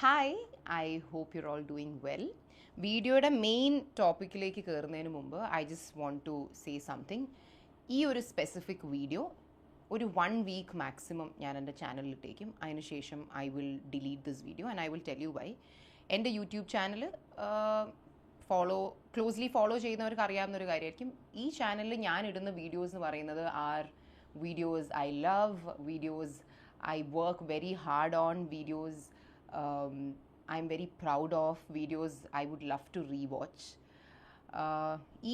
Hi, I hope you're all doing well. വീഡിയോയുടെ main ടോപ്പിക്കിലേക്ക് കയറുന്നതിന് മുമ്പ് I just want to say something. ഈ ഒരു സ്പെസിഫിക് വീഡിയോ ഒരു 1 വീക്ക് മാക്സിമം ഞാൻ എൻ്റെ ചാനലിലിട്ടേക്കും. അതിനുശേഷം I will delete this video and I will tell you why. എൻ്റെ യൂട്യൂബ് ചാനൽ ക്ലോസ്ലി ഫോളോ ചെയ്യുന്നവർക്ക് അറിയാവുന്നൊരു കാര്യമായിരിക്കും. ഈ ചാനലിൽ ഞാൻ ഇടുന്ന വീഡിയോസ് എന്ന് പറയുന്നത് videos I love, videos I work very hard on, videos I'm very proud of, videos I would love to rewatch.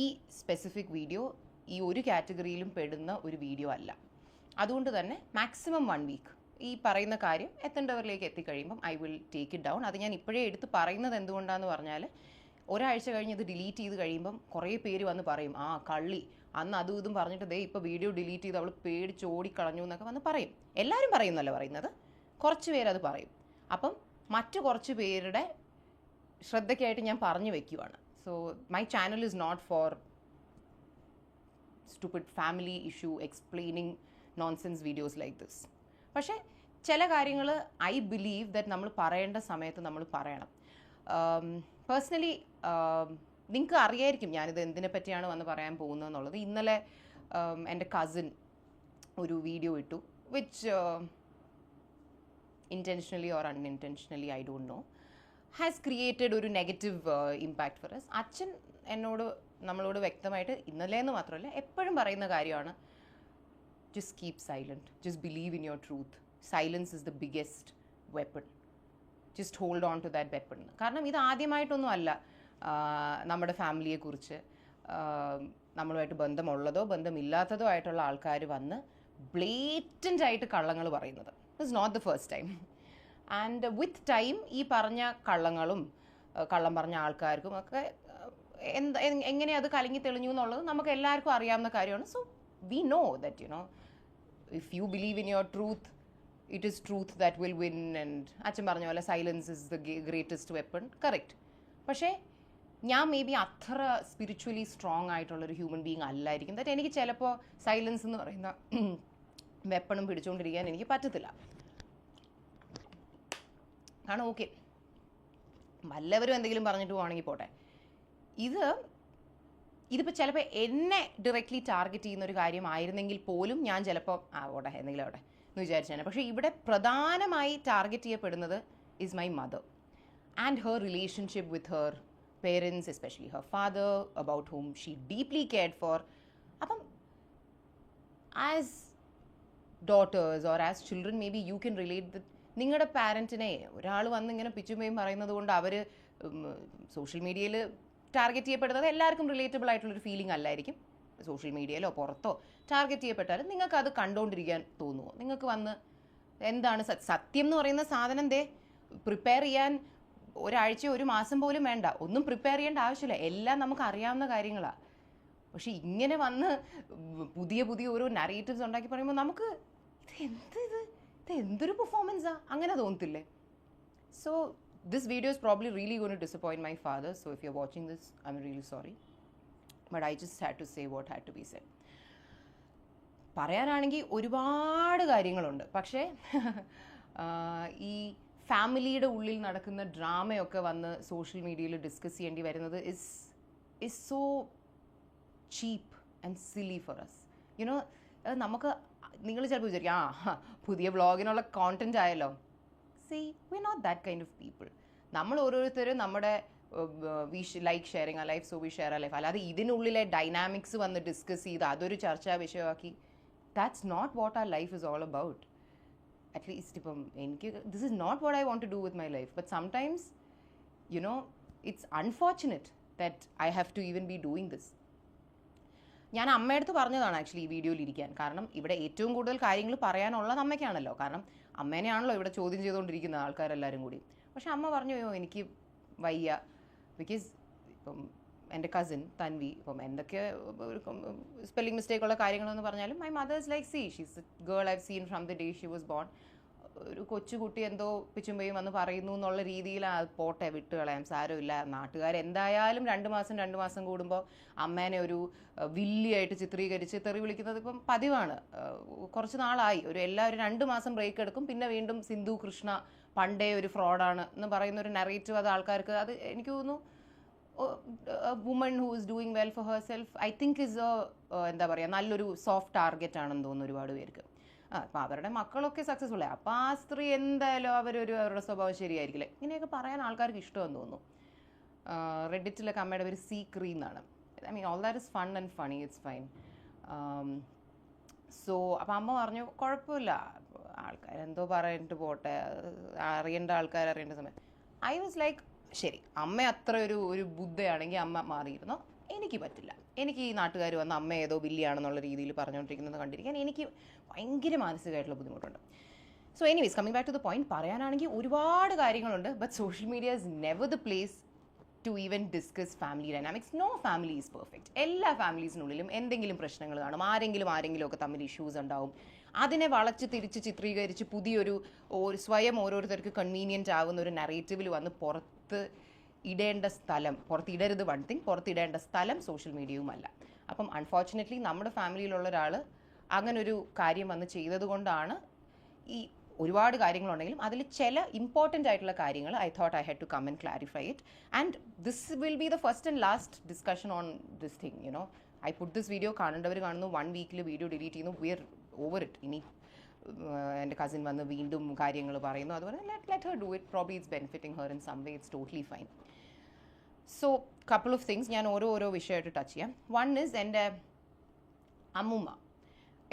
ഈ സ്പെസിഫിക് വീഡിയോ ഈ ഒരു കാറ്റഗറിയിലും പെടുന്ന ഒരു വീഡിയോ അല്ല. അതുകൊണ്ട് തന്നെ മാക്സിമം 1 വീക്ക് ഈ പറയുന്ന കാര്യം എത്തേണ്ടവരിലേക്ക് എത്തിക്കഴിയുമ്പം I will take it down. അത് ഞാൻ ഇപ്പോഴേ എടുത്ത് പറയുന്നത് എന്തുകൊണ്ടാണെന്ന് പറഞ്ഞാൽ, ഒരാഴ്ച കഴിഞ്ഞ് ഇത് ഡിലീറ്റ് ചെയ്ത് കഴിയുമ്പം കുറേ പേര് വന്ന് പറയും, ആ കള്ളി അന്ന് അതും ഇതും പറഞ്ഞിട്ട് ദേ ഇപ്പോൾ വീഡിയോ ഡിലീറ്റ് ചെയ്ത് അവൾ പേടിച്ച് ഓടിക്കളഞ്ഞു എന്നൊക്കെ വന്ന് പറയും. എല്ലാവരും പറയുന്നല്ല പറയുന്നത്, കുറച്ച് പേരത് പറയും. അപ്പം മറ്റു കുറച്ച് പേരുടെ ശ്രദ്ധയ്ക്കായിട്ട് ഞാൻ പറഞ്ഞു വയ്ക്കുവാണ്. So my channel is not for stupid family issue explaining nonsense videos like this. പക്ഷേ ചില കാര്യങ്ങൾ ഐ ബിലീവ് ദാറ്റ് നമ്മൾ പറയേണ്ട സമയത്ത് നമ്മൾ പറയണം. പേഴ്സണലി നിങ്ങൾക്ക് അറിയായിരിക്കും ഞാനിത് എന്തിനെ പറ്റിയാണ് വന്ന് പറയാൻ പോകുന്നതെന്നുള്ളത്. ഇന്നലെ എൻ്റെ കസിൻ ഒരു വീഡിയോ ഇട്ടു, which intentionally or unintentionally, I don't know, has created ഒരു നെഗറ്റീവ് ഇമ്പാക്റ്റ് ഫോർ us. അച്ഛൻ നമ്മളോട് വ്യക്തമായിട്ട് ഇന്നലെ എന്ന് മാത്രമല്ല എപ്പോഴും പറയുന്ന കാര്യമാണ്, just keep silent, just believe in your truth, silence is the biggest weapon, just hold on to that weapon. കാരണം ഇത് ആദ്യമായിട്ടൊന്നും അല്ല നമ്മുടെ ഫാമിലിയെക്കുറിച്ച് നമ്മളുമായിട്ട് ബന്ധമുള്ളതോ ബന്ധമില്ലാത്തതോ ആയിട്ടുള്ള ആൾക്കാർ വന്ന് ബ്ലേറ്റൻ്റ് ആയിട്ട് കള്ളങ്ങൾ പറയുന്നത്. It's not the first time. And with time ഈ പറഞ്ഞ കള്ളങ്ങളും കള്ളം പറഞ്ഞ ആൾക്കാർക്കും ഒക്കെ എങ്ങനെ അത് കലങ്ങി തെളിഞ്ഞു എന്നുള്ളത് നമുക്ക് എല്ലാവർക്കും അറിയാവുന്ന കാര്യമാണ്. So we know that if you believe in your truth, it is truth that will win. And അച്ഛൻ പറഞ്ഞ പോലെ silence is the greatest weapon. Correct. പക്ഷേ ഞാൻ മേ ബി അത്ര സ്പിരിച്വലി സ്ട്രോങ് ആയിട്ടുള്ളൊരു ഹ്യൂമൻ ബീങ് അല്ലായിരിക്കും. ദാറ്റ് എനിക്ക് ചിലപ്പോൾ സൈലൻസ് എന്ന് പറയുന്ന വെപ്പണും പിടിച്ചുകൊണ്ടിരിക്കാൻ എനിക്ക് പറ്റത്തില്ല. കാരണം ഓക്കെ, വല്ലവരും എന്തെങ്കിലും പറഞ്ഞിട്ട് പോവാണെങ്കിൽ പോട്ടെ. ഇതിപ്പോൾ ചിലപ്പോൾ എന്നെ ഡയറക്റ്റ്ലി ടാർഗറ്റ് ചെയ്യുന്ന ഒരു കാര്യമായിരുന്നെങ്കിൽ പോലും ഞാൻ ചിലപ്പോൾ ഓട്ടെ എന്തെങ്കിലും ആവട്ടെ എന്ന് വിചാരിച്ചാണ്. പക്ഷേ ഇവിടെ പ്രധാനമായി ടാർഗറ്റ് ചെയ്യപ്പെടുന്നത് is my mother and her relationship with her parents, especially her father, about whom she deeply cared for. അപ്പം as daughters or as children may be you can relate with നിങ്ങളുടെ പാരൻറ്റിനെ ഒരാൾ വന്ന് ഇങ്ങനെ പിച്ചുമയും പറയുന്നത് കൊണ്ട് അവർ സോഷ്യൽ മീഡിയയിൽ ടാർഗറ്റ് ചെയ്യപ്പെടുന്നത് എല്ലാവർക്കും റിലേറ്റബിൾ ആയിട്ടുള്ളൊരു ഫീലിംഗ് അല്ലായിരിക്കും. സോഷ്യൽ മീഡിയയിലോ പുറത്തോ ടാർഗറ്റ് ചെയ്യപ്പെട്ടാലും നിങ്ങൾക്ക് അത് കണ്ടുകൊണ്ടിരിക്കാൻ തോന്നുമോ? നിങ്ങൾക്ക് വന്ന് എന്താണ് സത്യം എന്ന് പറയുന്ന സാധനം പ്രിപ്പയർ ചെയ്യാൻ ഒരാഴ്ചയോ ഒരു മാസം പോലും വേണ്ട, ഒന്നും പ്രിപ്പയർ ചെയ്യേണ്ട ആവശ്യമില്ല, എല്ലാം നമുക്ക് അറിയാവുന്ന കാര്യങ്ങളാണ്. പക്ഷെ ഇങ്ങനെ വന്ന് പുതിയ പുതിയ ഓരോ നറേറ്റീവ്സ് ഉണ്ടാക്കി പറയുമ്പോൾ നമുക്ക് ഇത് എന്തൊരു പെർഫോമൻസാ അങ്ങനെ തോന്നത്തില്ലേ? So this video is probably really going to disappoint my father. So if you are watching this, I am really sorry, but I just had to say what had to be said. പറയാനാണെങ്കിൽ ഒരുപാട് കാര്യങ്ങളുണ്ട്. പക്ഷേ ഈ ഫാമിലിയുടെ ഉള്ളിൽ നടക്കുന്ന ഡ്രാമയൊക്കെ വന്ന് social മീഡിയയിൽ ഡിസ്കസ് ചെയ്യേണ്ടി വരുന്നത് is so cheap and silly for us. You know, നമുക്ക് നിങ്ങൾ ചിലപ്പോൾ വിചാരിക്കും പുതിയ വ്ളോഗിനുള്ള കോണ്ടന്റ് ആയല്ലോ. See, we are not that kind of people. നമ്മൾ ഓരോരുത്തരും നമ്മുടെ വി ലൈക്ക് ഷെയറിങ് ആ ലൈഫ്, സോ വി ഷെയർ ആ ലൈഫ്. അല്ലാതെ ഇതിനുള്ളിലെ ഡൈനാമിക്സ് വന്ന് ഡിസ്കസ് ചെയ്ത് അതൊരു ചർച്ചാ വിഷയമാക്കി, that's not what our life is all about. At least ഇപ്പം എനിക്ക് this is not what I want to do with my life. But sometimes it's unfortunate that I have to even be doing this. ഞാൻ അമ്മയടുത്ത് പറഞ്ഞതാണ് actually ഈ വീഡിയോയിൽ ഇരിക്കാൻ. കാരണം ഇവിടെ ഏറ്റവും കൂടുതൽ കാര്യങ്ങൾ പറയാനുള്ളത് അമ്മയ്ക്കാണല്ലോ. കാരണം അമ്മേനെയാണല്ലോ ഇവിടെ ചോദ്യം ചെയ്തുകൊണ്ടിരിക്കുന്ന ആൾക്കാരെല്ലാവരും കൂടി. പക്ഷെ അമ്മ പറഞ്ഞു, എനിക്ക് വയ്യ. ബിക്കോസ് ഇപ്പം എൻ്റെ കസിൻ തൻവി ഇപ്പം എന്തൊക്കെ സ്പെല്ലിംഗ് മിസ്റ്റേക്കുള്ള കാര്യങ്ങളെന്ന് പറഞ്ഞാലും my mother is like she's A girl I have seen from the day she was born. ഒരു കൊച്ചുകുട്ടി എന്തോ പിച്ചുമ്പയും വന്ന് പറയുന്നു എന്നുള്ള രീതിയിൽ പോട്ടെ, വിട്ട് കളയാം, സാരമില്ല. നാട്ടുകാരെന്തായാലും 2 മാസം കൂടുമ്പോൾ അമ്മേനെ ഒരു വില്ലിയായിട്ട് ചിത്രീകരിച്ച് തെറി വിളിക്കുന്നത് ഇപ്പം പതിവാണ്. കുറച്ച് നാളായി. എല്ലാവരും 2 മാസം ബ്രേക്ക് എടുക്കും, പിന്നെ വീണ്ടും സിന്ധു കൃഷ്ണ പണ്ടേ ഒരു ഫ്രോഡാണ് എന്ന് പറയുന്ന ഒരു നെറേറ്റീവ് അത് ആൾക്കാർക്ക്, അത് എനിക്ക് തോന്നുന്നു woman who is doing well for her self I think is എന്താ പറയുക, നല്ലൊരു സോഫ്റ്റ് ടാർഗറ്റ് ആണെന്ന് തോന്നുന്നു ഒരുപാട് പേർക്ക്. അപ്പം അവരുടെ മക്കളൊക്കെ സക്സസ്ഫുൾ ആയി, അപ്പോൾ ആ സ്ത്രീ എന്തായാലും അവരുടെ സ്വഭാവം ശരിയായിരിക്കില്ല, ഇങ്ങനെയൊക്കെ പറയാൻ ആൾക്കാർക്ക് ഇഷ്ടമെന്ന് തോന്നുന്നു. റെഡിറ്റിലൊക്കെ അമ്മയുടെ പേര് സീക്രീ എന്നാണ്. I mean all that is fun and funny, it's fine. So അപ്പം അമ്മ പറഞ്ഞു കുഴപ്പമില്ല, ആൾക്കാരെന്തോ പറഞ്ഞിട്ട് പോട്ടെ, അറിയേണ്ട ആൾക്കാർ അറിയേണ്ട സമയം. ഐ വാസ് ലൈക്ക് ശരി, അമ്മ അത്ര ഒരു ബുദ്ധയാണെങ്കിൽ അമ്മ മാറിയിരുന്നോ, എനിക്ക് പറ്റില്ല. എനിക്ക് ഈ നാട്ടുകാർ വന്ന് അമ്മ ഏതോ ബില്ലിയാണെന്നുള്ള രീതിയിൽ പറഞ്ഞുകൊണ്ടിരിക്കുന്നത് കണ്ടിരിക്കാൻ എനിക്ക് ഭയങ്കര മാനസികമായിട്ടുള്ള ബുദ്ധിമുട്ടുണ്ട്. So anyways, coming back to the point, പറയാനാണെങ്കിൽ ഒരുപാട് കാര്യങ്ങളുണ്ട്. But social media is never the place to even discuss family dynamics. No family is perfect. എല്ലാ ഫാമിലീസിനുള്ളിലും എന്തെങ്കിലും പ്രശ്നങ്ങൾ കാണും, ആരെങ്കിലും ഒക്കെ തമ്മിൽ ഇഷ്യൂസ് ഉണ്ടാവും. അതിനെ വളച്ച് തിരിച്ച് ചിത്രീകരിച്ച് പുതിയൊരു സ്വയം ഓരോരുത്തർക്ക് കൺവീനിയൻ്റ് ആകുന്ന ഒരു നറേറ്റീവിൽ വന്ന് പുറത്തിടരുത് വൺ തിങ്, പുറത്തിടേണ്ട സ്ഥലം സോഷ്യൽ മീഡിയയുമല്ല. അപ്പം അൺഫോർച്ചുനേറ്റ്ലി നമ്മുടെ ഫാമിലിയിലുള്ള ഒരാൾ അങ്ങനൊരു കാര്യം വന്ന് ചെയ്തത് കൊണ്ടാണ് ഈ ഒരുപാട് കാര്യങ്ങളുണ്ടെങ്കിലും അതിൽ ചില ഇമ്പോർട്ടൻ്റ് ആയിട്ടുള്ള കാര്യങ്ങൾ I thought I had to come and clarify it. And this will be the first and last discussion on this thing. You know, I put this video, കാണേണ്ടവർ കാണുന്നു, 1 വീക്കിൽ വീഡിയോ ഡിലീറ്റ് ചെയ്യുന്നു, വി ആർ ഓവർ ഇറ്റ്. ഇനി എൻ്റെ cousin വന്ന് വീണ്ടും കാര്യങ്ങൾ പറയുന്നു, അതുപോലെ let her do it, probably it's benefiting her in some way, it's totally fine. So couple of things ഞാൻ ഓരോ വിഷയമായിട്ട് ടച്ച് ചെയ്യാം. വൺ ഇസ് എൻ്റെ അമ്മുമ്മ.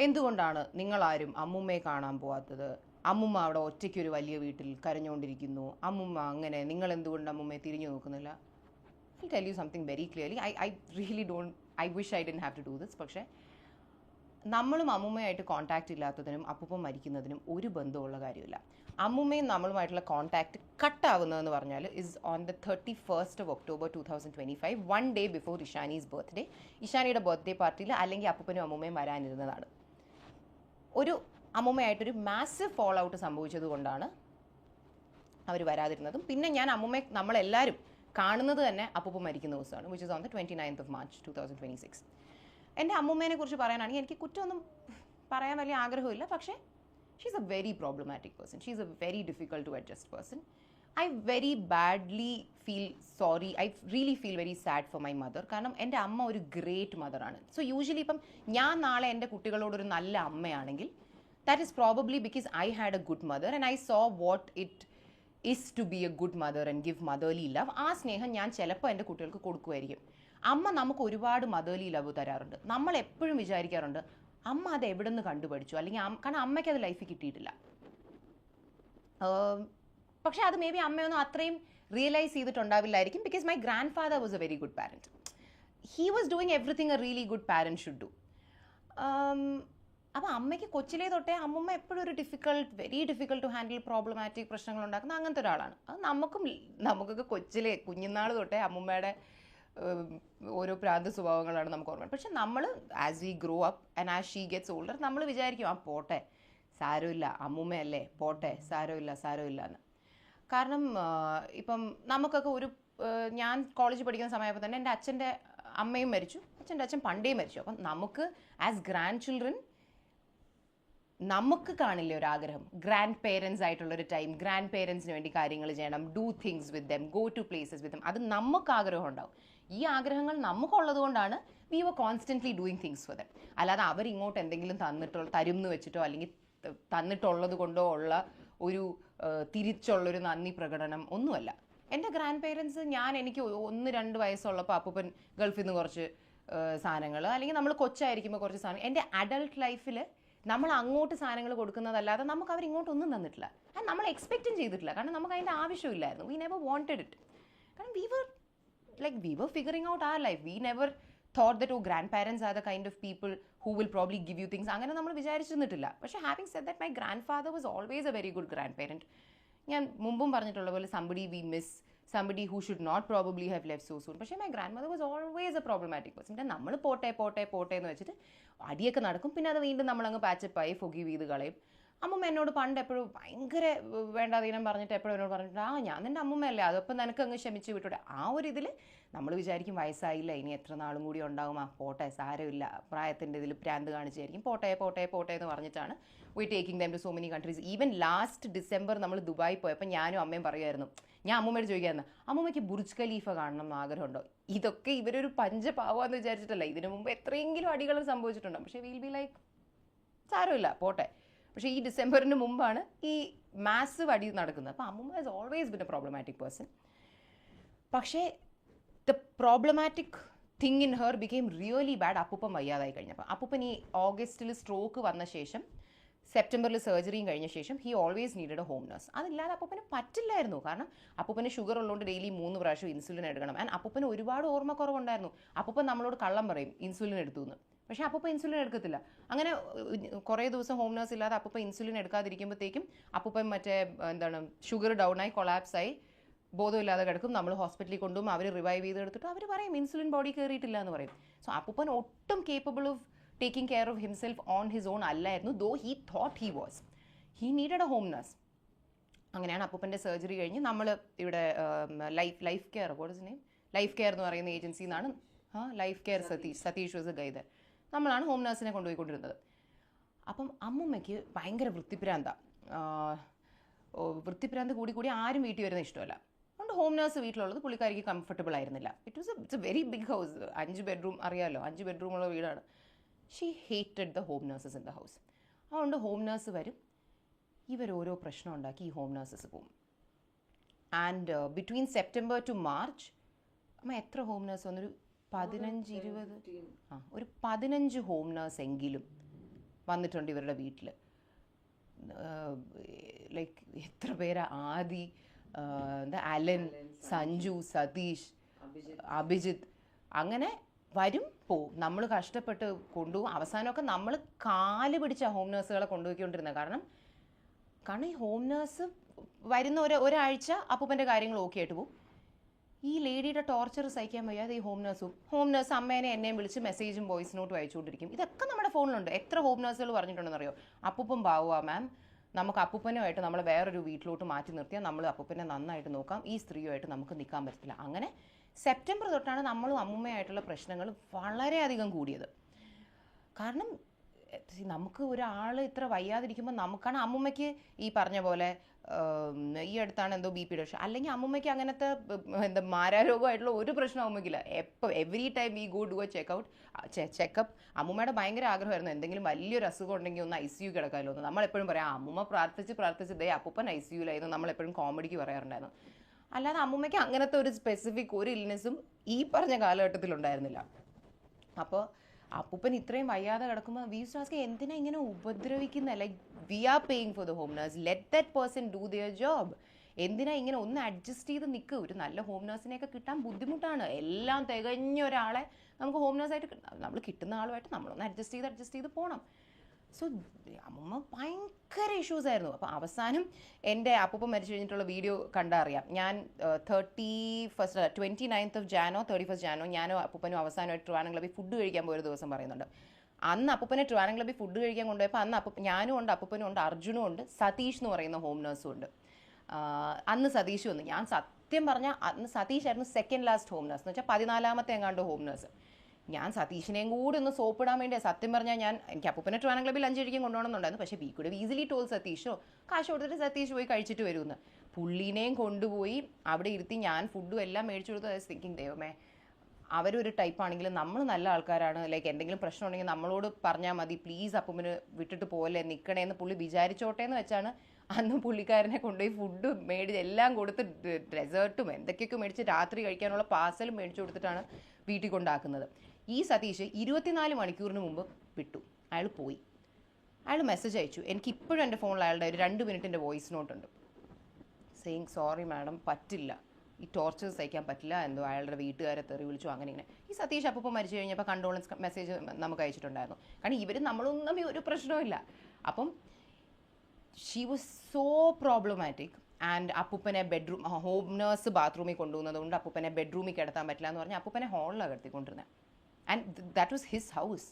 എന്തുകൊണ്ടാണ് നിങ്ങളാരും അമ്മുമ്മയെ കാണാൻ പോകാത്തത്? അമ്മുമ്മ അവിടെ ഒറ്റയ്ക്കൊരു വലിയ വീട്ടിൽ കരഞ്ഞുകൊണ്ടിരിക്കുന്നു, അമ്മുമ്മ അങ്ങനെ, നിങ്ങൾ എന്തുകൊണ്ട് അമ്മുമ്മയെ തിരിഞ്ഞു നോക്കുന്നില്ല? I tell you something very clearly. I really don't, I wish I didn't have to do this. പക്ഷേ നമ്മളും അമ്മുമ്മയായിട്ട് കോൺടാക്റ്റ് ഇല്ലാത്തതിനും അപ്പൂപ്പൻ മരിക്കുന്നതിനും ഒരു ബന്ധമുള്ള കാര്യമില്ല. അമ്മുമ്മയും നമ്മളുമായിട്ടുള്ള കോൺടാക്റ്റ് കട്ടാവുന്നതെന്ന് പറഞ്ഞാൽ is on the 31st of October 2025, 1 day before Ishani's birthday. ഇഷാനിയുടെ ബർത്ത്ഡേ പാർട്ടിയിൽ അല്ലെങ്കിൽ അപ്പൂപ്പനും അമ്മുമ്മയും വരാനിരുന്നതാണ്. ഒരു അമ്മുമ്മയായിട്ടൊരു മാസീവ് ഫോൾ ഔട്ട് സംഭവിച്ചത് കൊണ്ടാണ് അവർ വരാതിരുന്നതും. പിന്നെ ഞാൻ അമ്മുമ്മയെ നമ്മളെല്ലാവരും കാണുന്നത് തന്നെ അപ്പൂപ്പൻ മരിക്കുന്ന ദിവസമാണ്, which is on the 29th of March 2026. എൻ്റെ അമ്മുമ്മേനെ കുറിച്ച് പറയാനാണെങ്കിൽ എനിക്ക് കുറ്റമൊന്നും പറയാൻ വലിയ ആഗ്രഹമില്ല, പക്ഷേ she is a very problematic person, she is a very difficult to adjust person. I very badly feel sorry, I really feel very sad for my mother. കാരണം എൻ്റെ അമ്മ ഒരു ഗ്രേറ്റ് മദറാണ്. സോ യൂഷ്വലി ഇപ്പം ഞാൻ നാളെ എൻ്റെ കുട്ടികളോടൊരു നല്ല അമ്മയാണെങ്കിൽ that is probably because I had a good mother and I saw what it is to be a good mother and give motherly love. ആ സ്നേഹം ഞാൻ ചിലപ്പോൾ എൻ്റെ കുട്ടികൾക്ക് കൊടുക്കുമായിരിക്കും. അമ്മ നമുക്ക് ഒരുപാട് മദർലി ലവ് തരാറുണ്ട്. നമ്മൾ എപ്പോഴും വിചാരിക്കാറുണ്ട് അമ്മ അത് എവിടെ നിന്ന് കണ്ടുപഠിച്ചു, അല്ലെങ്കിൽ കാരണം അമ്മയ്ക്ക് അത് ലൈഫിൽ കിട്ടിയിട്ടില്ല. പക്ഷേ അത് മേ ബി അമ്മയൊന്നും അത്രയും റിയലൈസ് ചെയ്തിട്ടുണ്ടാവില്ലായിരിക്കും. Because my grand father was a very good parent. He was doing everything a really good parent should do. അപ്പോൾ അമ്മയ്ക്ക് കൊച്ചിലേ തൊട്ടേ അമ്മമ്മ എപ്പോഴും ഒരു very difficult to handle problematic പ്രശ്നങ്ങൾ ഉണ്ടാക്കുന്ന അങ്ങനത്തെ ഒരാളാണ്. അത് നമുക്കൊക്കെ കൊച്ചിലേ കുഞ്ഞുനാൾ തൊട്ടേ അമ്മമ്മയുടെ ഓരോ പ്രാന്ത സ്വഭാവങ്ങളാണ് നമുക്ക് ഓർമ്മ. പക്ഷെ നമ്മൾ as we grow up and as she gets older നമ്മൾ വിചാരിക്കും പോട്ടെ സാരമില്ല, അമ്മൂമ്മയല്ലേ, പോട്ടെ സാരമില്ല എന്ന്. കാരണം ഇപ്പം നമുക്കൊക്കെ ഞാൻ കോളേജിൽ പഠിക്കുന്ന സമയപ്പോൾ തന്നെ എൻ്റെ അച്ഛൻ്റെ അമ്മയും മരിച്ചു, അച്ഛൻ്റെ അച്ഛൻ പണ്ടേ മരിച്ചു. അപ്പം നമുക്ക് ആസ് ഗ്രാൻഡ് ചിൽഡ്രൻ നമുക്ക് കാണില്ലേ ഒരാഗ്രഹം, ഗ്രാൻഡ് പേരൻസ് ആയിട്ടുള്ളൊരു ടൈം, ഗ്രാൻഡ് പേരൻസിന് വേണ്ടി കാര്യങ്ങൾ ചെയ്യണം, do things with them, go to places with them. അത് നമുക്ക് ആഗ്രഹം ഉണ്ടാവും. ഈ ആഗ്രഹങ്ങൾ നമുക്കുള്ളത് കൊണ്ടാണ് we were constantly doing things for them. അല്ലാതെ അവരിങ്ങോട്ട് എന്തെങ്കിലും തരും എന്ന് വെച്ചിട്ടോ അല്ലെങ്കിൽ തന്നിട്ടുള്ളത് കൊണ്ടോ ഉള്ള ഒരു തിരിച്ചുള്ളൊരു നന്ദി പ്രകടനം ഒന്നുമല്ല. എൻ്റെ ഗ്രാൻഡ് പേരൻസ് എനിക്ക് 1-2 വയസ്സുള്ളപ്പോൾ അപ്പൂപ്പൻ ഗൾഫിൽ നിന്ന് കുറച്ച് സാധനങ്ങൾ, അല്ലെങ്കിൽ നമ്മൾ കൊച്ചായിരിക്കുമ്പോൾ കുറച്ച് സാധനം, എൻ്റെ അഡൾട്ട് ലൈഫിൽ നമ്മൾ അങ്ങോട്ട് സാധനങ്ങൾ കൊടുക്കുന്നതല്ലാതെ നമുക്ക് അവരിങ്ങോട്ടൊന്നും തന്നിട്ടില്ല. ആൻഡ് നമ്മൾ എക്സ്പെക്റ്റും ചെയ്തിട്ടില്ല, കാരണം നമുക്ക് അതിൻ്റെ ആവശ്യമില്ലായിരുന്നു. We never wanted it. കാരണം we were figuring out our life. We never thought that grandparents are the kind of people who will probably give you things. അങ്ങനെ നമ്മൾ വിചാരിച്ചിരുന്നിട്ടില്ല. പക്ഷേ having said that, my grandfather was always a very good grandparent. ഞാൻ മുമ്പും പറഞ്ഞിട്ടുള്ള പോലെ somebody we miss, somebody who should not probably have left so soon. പക്ഷേ my grandmother was always a problematic person. നമ്മൾ പോട്ടെ എന്ന് വെച്ചിട്ട് അടിയൊക്കെ നടക്കും, പിന്നെ അത് വീണ്ടും നമ്മളങ്ങ് പാച്ചപ്പായി ഫൊഗീവ് ചെയ്ത് കളയും. അമ്മമ്മ എന്നോട് പണ്ട് എപ്പോഴും ഭയങ്കര വേണ്ടാതീനം പറഞ്ഞിട്ട് എപ്പോഴും എന്നോട് പറഞ്ഞിട്ട് ഞാൻ നിൻ്റെ അമ്മമ്മയല്ലേ, അതപ്പം നിനക്ക് അങ്ങ് ക്ഷമിച്ച് വിട്ടൂടെ. ആ ഒരു ഇതിൽ നമ്മൾ വിചാരിക്കും വയസ്സായില്ല, ഇനി എത്ര നാളും കൂടി ഉണ്ടാവും, പോട്ടെ സാരമില്ല, പ്രായത്തിൻ്റെ ഇതിൽ പ്രാന്ത് കാണിച്ചായിരിക്കും, പോട്ടെ പോട്ടെ പോട്ടെ എന്ന് പറഞ്ഞിട്ടാണ് we taking them to so many countries. Even last December നമ്മൾ ദുബായി പോയപ്പോൾ ഞാനും അമ്മയും പറയുമായിരുന്നു, ഞാൻ അമ്മമ്മയോട് ചോദിക്കായിരുന്നു, അമ്മമ്മയ്ക്ക് ബുർജ് ഖലീഫ കാണണം എന്ന് ആഗ്രഹമുണ്ടോ. ഇതൊക്കെ ഇവരൊരു പഞ്ചപാവാന്ന് വിചാരിച്ചിട്ടല്ല, ഇതിനു മുമ്പ് എത്രയെങ്കിലും അടികൾ സംഭവിച്ചിട്ടുണ്ടോ. പക്ഷേ വീൽ ബി ലൈക്ക് സാരമില്ല പോട്ടെ. പക്ഷേ ഈ ഡിസംബറിന് മുമ്പാണ് ഈ മാസീവ് അടി നടക്കുന്നത്. അപ്പോൾ അമ്മൂമ്മ has always been a problematic person. പക്ഷേ the problematic thing in her became really bad അപ്പൂപ്പൻ വയ്യാതായി കഴിഞ്ഞപ്പോൾ. അപ്പൂപ്പൻ ഈ ഓഗസ്റ്റിൽ സ്ട്രോക്ക് വന്ന ശേഷം സെപ്റ്റംബറിൽ സർജറിയും കഴിഞ്ഞ ശേഷം he always needed a home nurse. അതില്ലാതെ അപ്പൂപ്പന് പറ്റില്ലായിരുന്നു. കാരണം അപ്പൂപ്പന് ഷുഗർ ഉള്ളതുകൊണ്ട് ഡെയിലി 3 പ്രാവശ്യം ഇൻസുലിൻ എടുക്കണം. ആൻഡ് അപ്പൂപ്പന് ഒരുപാട് ഓർമ്മക്കുറവുണ്ടായിരുന്നു. അപ്പൂപ്പൻ നമ്മളോട് കള്ളം പറയും ഇൻസുലിൻ എടുത്തു എന്ന്. പക്ഷേ അപ്പൂപ്പ ഇൻസുലിൻ എടുക്കത്തില്ല. അങ്ങനെ കുറേ ദിവസം ഹോം നഴ്സ് ഇല്ലാതെ അപ്പൂപ്പ ഇൻസുലിൻ എടുക്കാതിരിക്കുമ്പോഴത്തേക്കും അപ്പൂപ്പൻ ഷുഗർ ഡൗൺ ആയി കൊളാപ്സ് ആയി ബോധമില്ലാതെ കിടക്കും. നമ്മൾ ഹോസ്പിറ്റലിൽ കൊണ്ടുപോകും, അവർ റിവൈവ് ചെയ്ത് എടുത്തിട്ട് അവർ പറയും ഇൻസുലിൻ ബോഡി കയറിയിട്ടില്ല എന്ന് പറയും. സോ അപ്പൂപ്പൻ ഒട്ടും capable of taking care of himself on his own അല്ലായിരുന്നു. Though he thought he was. He needed a home nurse. അങ്ങനെയാണ് അപ്പൂപ്പൻ്റെ സർജറി കഴിഞ്ഞ് നമ്മൾ ഇവിടെ ലൈഫ് കെയർ ലൈഫ് കെയർ എന്ന് പറയുന്ന ഏജൻസിയിൽ നിന്നാണ് life care Satish was a ഗൈദർ. നമ്മളാണ് ഹോം നഴ്സിനെ കൊണ്ടുപോയിക്കൊണ്ടിരുന്നത്. അപ്പം അമ്മൂമ്മയ്ക്ക് ഭയങ്കര വൃത്തിപ്രാന്ത് കൂടി ആരും വീട്ടിൽ വരുന്ന ഇഷ്ടമല്ല. അതുകൊണ്ട് ഹോം നഴ്സ് വീട്ടിലുള്ളത് പുള്ളിക്കാരിക്ക് കംഫർട്ടബിൾ ആയിരുന്നില്ല. It's a very big house, 5 bedroom അറിയാമല്ലോ, 5 ബെഡ്റൂമുള്ള വീടാണ്. She hated the home nurses in the house. അതുകൊണ്ട് ഹോം നഴ്സ് വരും, ഇവരോരോ പ്രശ്നം ഉണ്ടാക്കി ഈ ഹോം നഴ്സസ് പോകും. And between September to March അമ്മ എത്ര ഹോം നഴ്സ് വന്നൊരു 15-20 ഒരു 15 ഹോം നഴ്സ് എങ്കിലും വന്നിട്ടുണ്ട് ഇവരുടെ വീട്ടിൽ. ലൈക്ക് എത്ര പേരാ, ആദി, അലൻ, സഞ്ജു, സതീഷ്, അഭിജിത്ത്, അങ്ങനെ വരും പോവും. നമ്മൾ കഷ്ടപ്പെട്ട് കൊണ്ടുപോകും. അവസാനമൊക്കെ നമ്മൾ കാല് പിടിച്ച ഹോം നഴ്സുകളെ കൊണ്ടുപോയിക്കൊണ്ടിരുന്നത്. കാരണം ഈ ഹോം നഴ്സ് വരുന്ന ഒരാഴ്ച അപ്പൂപ്പൻ്റെ കാര്യങ്ങൾ ഓക്കെ ആയിട്ട് പോകും. ഈ ലേഡിയുടെ ടോർച്ചർ സഹിക്കാൻ വയ്യാതെ ഈ ഹോം നഴ്സ് അമ്മേനെ എന്നെയും വിളിച്ച് മെസ്സേജും വോയിസ് നോട്ടും അയച്ചുകൊണ്ടിരിക്കും. ഇതൊക്കെ നമ്മുടെ ഫോണിലുണ്ട്. എത്ര ഹോം നഴ്സുകൾ പറഞ്ഞിട്ടുണ്ടെന്നറിയോ, അപ്പൂപ്പൻ പാവുക മാം, നമുക്ക് അപ്പൂപ്പനുമായിട്ട് നമ്മളെ വേറൊരു വീട്ടിലോട്ട് മാറ്റി നിർത്തിയാൽ നമ്മൾ അപ്പൂപ്പനെ നന്നായിട്ട് നോക്കാം, ഈ സ്ത്രീയുമായിട്ട് നമുക്ക് നിൽക്കാൻ പറ്റത്തില്ല. അങ്ങനെ സെപ്റ്റംബർ തൊട്ടാണ് നമ്മളും അമ്മൂമ്മയായിട്ടുള്ള പ്രശ്നങ്ങൾ വളരെയധികം കൂടിയത്. കാരണം നമുക്ക് ഒരാൾ ഇത്ര വയ്യാതിരിക്കുമ്പോൾ നമുക്കാണ് അമ്മൂമ്മയ്ക്ക് ഈ പറഞ്ഞ പോലെ ഈ അടുത്താണ് എന്തോ BP യുടെ പ്രശ്നം, അല്ലെങ്കിൽ അമ്മൂമ്മയ്ക്ക് അങ്ങനത്തെ മാരാരോഗമായിട്ടുള്ള ഒരു പ്രശ്നം അമ്മയ്ക്കില്ല. Every time we go do a checkup. അമ്മൂമ്മയുടെ ഭയങ്കര ആഗ്രഹമായിരുന്നു എന്തെങ്കിലും വലിയൊരു അസുഖം ഉണ്ടെങ്കിൽ ഒന്ന് ICU കിടക്കാമല്ലോ എന്ന്. നമ്മളെപ്പോഴും പറയാം അമ്മൂമ്മ പ്രാർത്ഥിച്ച് ദേ അപ്പൂപ്പൻ ICUലായിരുന്നു, നമ്മളെപ്പോഴും കോമഡിക്ക് പറയാറുണ്ടായിരുന്നു. അല്ലാതെ അമ്മൂമ്മയ്ക്ക് അങ്ങനത്തെ ഒരു സ്പെസിഫിക് ഒരു ഇൽനെസ്സും ഈ പറഞ്ഞ കാലഘട്ടത്തിലുണ്ടായിരുന്നില്ല. അപ്പോൾ അപ്പൂപ്പൻ ഇത്രയും വയ്യാതെ കിടക്കുമ്പോൾ വി യൂസ്ഡ് ടു ആസ്ക് എന്തിനാ ഇങ്ങനെ ഉപദ്രവിക്കുന്നത്, like we are paying for the home nurse, let that person do their job. എന്തിനാ ഇങ്ങനെ ഒന്ന് അഡ്ജസ്റ്റ് ചെയ്ത് നിൽക്കുക. ഒരു നല്ല ഹോം നഴ്സിനെയൊക്കെ കിട്ടാൻ ബുദ്ധിമുട്ടാണ്. എല്ലാം തികഞ്ഞ ഒരാളെ നമുക്ക് ഹോം നഴ്സായിട്ട് നമ്മൾ കിട്ടുന്ന ആളുമായിട്ട് നമ്മളൊന്ന് അഡ്ജസ്റ്റ് ചെയ്ത് പോകണം. സോ അമ്മ ഭയങ്കര ഇഷ്യൂസ് ആയിരുന്നു. അപ്പോൾ അവസാനം എൻ്റെ അപ്പൂപ്പൻ മരിച്ചു കഴിഞ്ഞിട്ടുള്ള വീഡിയോ കണ്ടാൽ അറിയാം. ഞാൻ 29th ജാനോ 31st ജാനോ ഞാനും അപ്പൂപ്പനും അവസാനമായിട്ട് ട്രിവാൻഡ്രം ക്ലബ്ബിൽ ഫുഡ് കഴിക്കാൻ പോയൊരു ദിവസം പറയുന്നുണ്ട്. അന്ന് അപ്പൂപ്പനെ ട്രിവാൻഡ്രം ക്ലബ്ബിൽ ഫുഡ് കഴിക്കാൻ കൊണ്ടുപോയപ്പോൾ അന്ന് ഞാനും ഉണ്ട്, അപ്പൂപ്പനും ഉണ്ട്, അർജുനും ഉണ്ട്, സതീഷ് എന്ന് പറയുന്ന ഹോം നഴ്സും ഉണ്ട്. അന്ന് സതീഷ് വന്നു. ഞാൻ സത്യം പറഞ്ഞാൽ അന്ന് സതീഷായിരുന്നു സെക്കൻഡ് ലാസ്റ്റ് ഹോം നഴ്സ്, എന്ന് വെച്ചാൽ 14ാമത്തെ എങ്ങാണ്ട് ഹോം നഴ്സ്. ഞാൻ സതീഷിനെയും കൂടി ഒന്ന് സോപ്പിടാൻ വേണ്ടി സത്യം പറഞ്ഞാൽ എനിക്ക് അപ്പൂപ്പനെ ട്രിവാൻഡ്രം ക്ലബ്ബിൽ ലഞ്ച് കഴിക്കാൻ കൊണ്ടുപോകണമെന്നുണ്ടായിരുന്നു. പക്ഷേ വി കുഡ് ഈസിലി ടോൾ സതീഷോ കാശ് കൊടുത്തിട്ട് സതീഷ് പോയി കഴിച്ചിട്ട് വരുമെന്ന്. പുള്ളീനെയും കൊണ്ടുപോയി അവിടെ ഇരുത്തി ഞാൻ ഫുഡും എല്ലാം മേടിച്ചു കൊടുത്തു. തിങ്കിങ് ദൈവമേ, അവരൊരു ടൈപ്പാണെങ്കിലും നമ്മൾ നല്ല ആൾക്കാരാണ്, ലൈക്ക് എന്തെങ്കിലും പ്രശ്നം ഉണ്ടെങ്കിൽ നമ്മളോട് പറഞ്ഞാൽ മതി, പ്ലീസ് അപ്പൂപ്പന് വിട്ടിട്ട് പോലെ നിൽക്കണേന്ന് പുള്ളി വിചാരിച്ചോട്ടെ എന്ന് വെച്ചാണ് അന്ന് പുള്ളിക്കാരനെ കൊണ്ടുപോയി ഫുഡ് മേടിച്ച് എല്ലാം കൊടുത്ത് ഡെസേർട്ടും എന്തൊക്കെയൊക്കെ മേടിച്ച് രാത്രി കഴിക്കാനുള്ള പാർസലും മേടിച്ചു കൊടുത്തിട്ടാണ് വീട്ടിൽ കൊണ്ടാക്കുന്നത്. ഈ സതീഷ് 24 മണിക്കൂറിന് മുമ്പ് വിട്ടു. അയാൾ പോയി. അയാൾ മെസ്സേജ് അയച്ചു. എനിക്ക് ഇപ്പോഴും എൻ്റെ ഫോണിൽ അയാളുടെ ഒരു 2 മിനിറ്റിൻ്റെ വോയിസ് നോട്ടുണ്ട്. സെയിങ് സോറി മാഡം, പറ്റില്ല, ഈ ടോർച്ചർ സഹിക്കാൻ പറ്റില്ല, എന്തോ അയാളുടെ വീട്ടുകാരെ തെറി വിളിച്ചു, അങ്ങനെ ഇങ്ങനെ. ഈ സതീഷ് അപ്പം മരിച്ചു കഴിഞ്ഞപ്പോൾ കണ്ടോളൻസ് മെസ്സേജ് നമുക്ക് അയച്ചിട്ടുണ്ടായിരുന്നു. കാരണം ഇവർ നമ്മളൊന്നും തമ്മിൽ ഒരു പ്രശ്നവുമില്ല. അപ്പം she was so problematic. And അപ്പൂപ്പനെ ഹോം നഴ്സ് ബാത്റൂമിൽ കൊണ്ടുപോകുന്നതുകൊണ്ട് അപ്പൂപ്പനെ ബെഡ്റൂമിൽ കിടത്താൻ പറ്റില്ല എന്ന് പറഞ്ഞാൽ അപ്പൂപ്പനെ ഹോളിലാണ് കിടത്തിക്കൊണ്ടിരുന്നത്. And that was his house.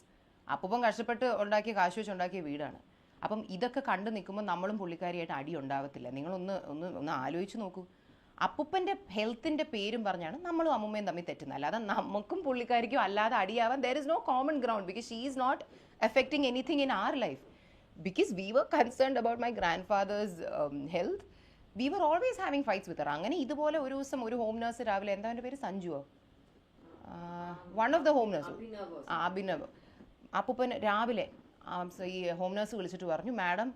അപ്പൂപ്പൻ കഷ്ടപ്പെട്ട് ഉണ്ടാക്കിയ കാശ് വെച്ച് ഉണ്ടാക്കിയ വീടാണ്. അപ്പം ഇതൊക്കെ കണ്ടു നിൽക്കുമ്പോൾ നമ്മളും പുള്ളിക്കാരിയായിട്ട് അടി ഉണ്ടാവത്തില്ല. നിങ്ങളൊന്ന് ഒന്ന് ഒന്ന് ആലോചിച്ച് നോക്കൂ. അപ്പൂപ്പൻ്റെ ഹെൽത്തിൻ്റെ പേരും പറഞ്ഞാണ് നമ്മളും അമ്മുമ്മയും തമ്മിൽ തെറ്റുന്നത്. അല്ലാതെ നമുക്കും പുള്ളിക്കാരിക്കും അല്ലാതെ അടിയാവാൻ there is no common ground, because she is not affecting anything in our life. Because we were concerned about my grandfather's health, we were always having fights with her. അങ്ങനെ ഇതുപോലെ ഒരു ദിവസം ഒരു ഹോം നേഴ്സ് രാവിലെ, എന്താ എൻ്റെ പേര്, സഞ്ജുവോ, one of the home nurse, Abhinav, അപ്പൂപ്പൻ രാവിലെ ഈ ഹോം നേഴ്സ് വിളിച്ചിട്ട് പറഞ്ഞു, മാഡം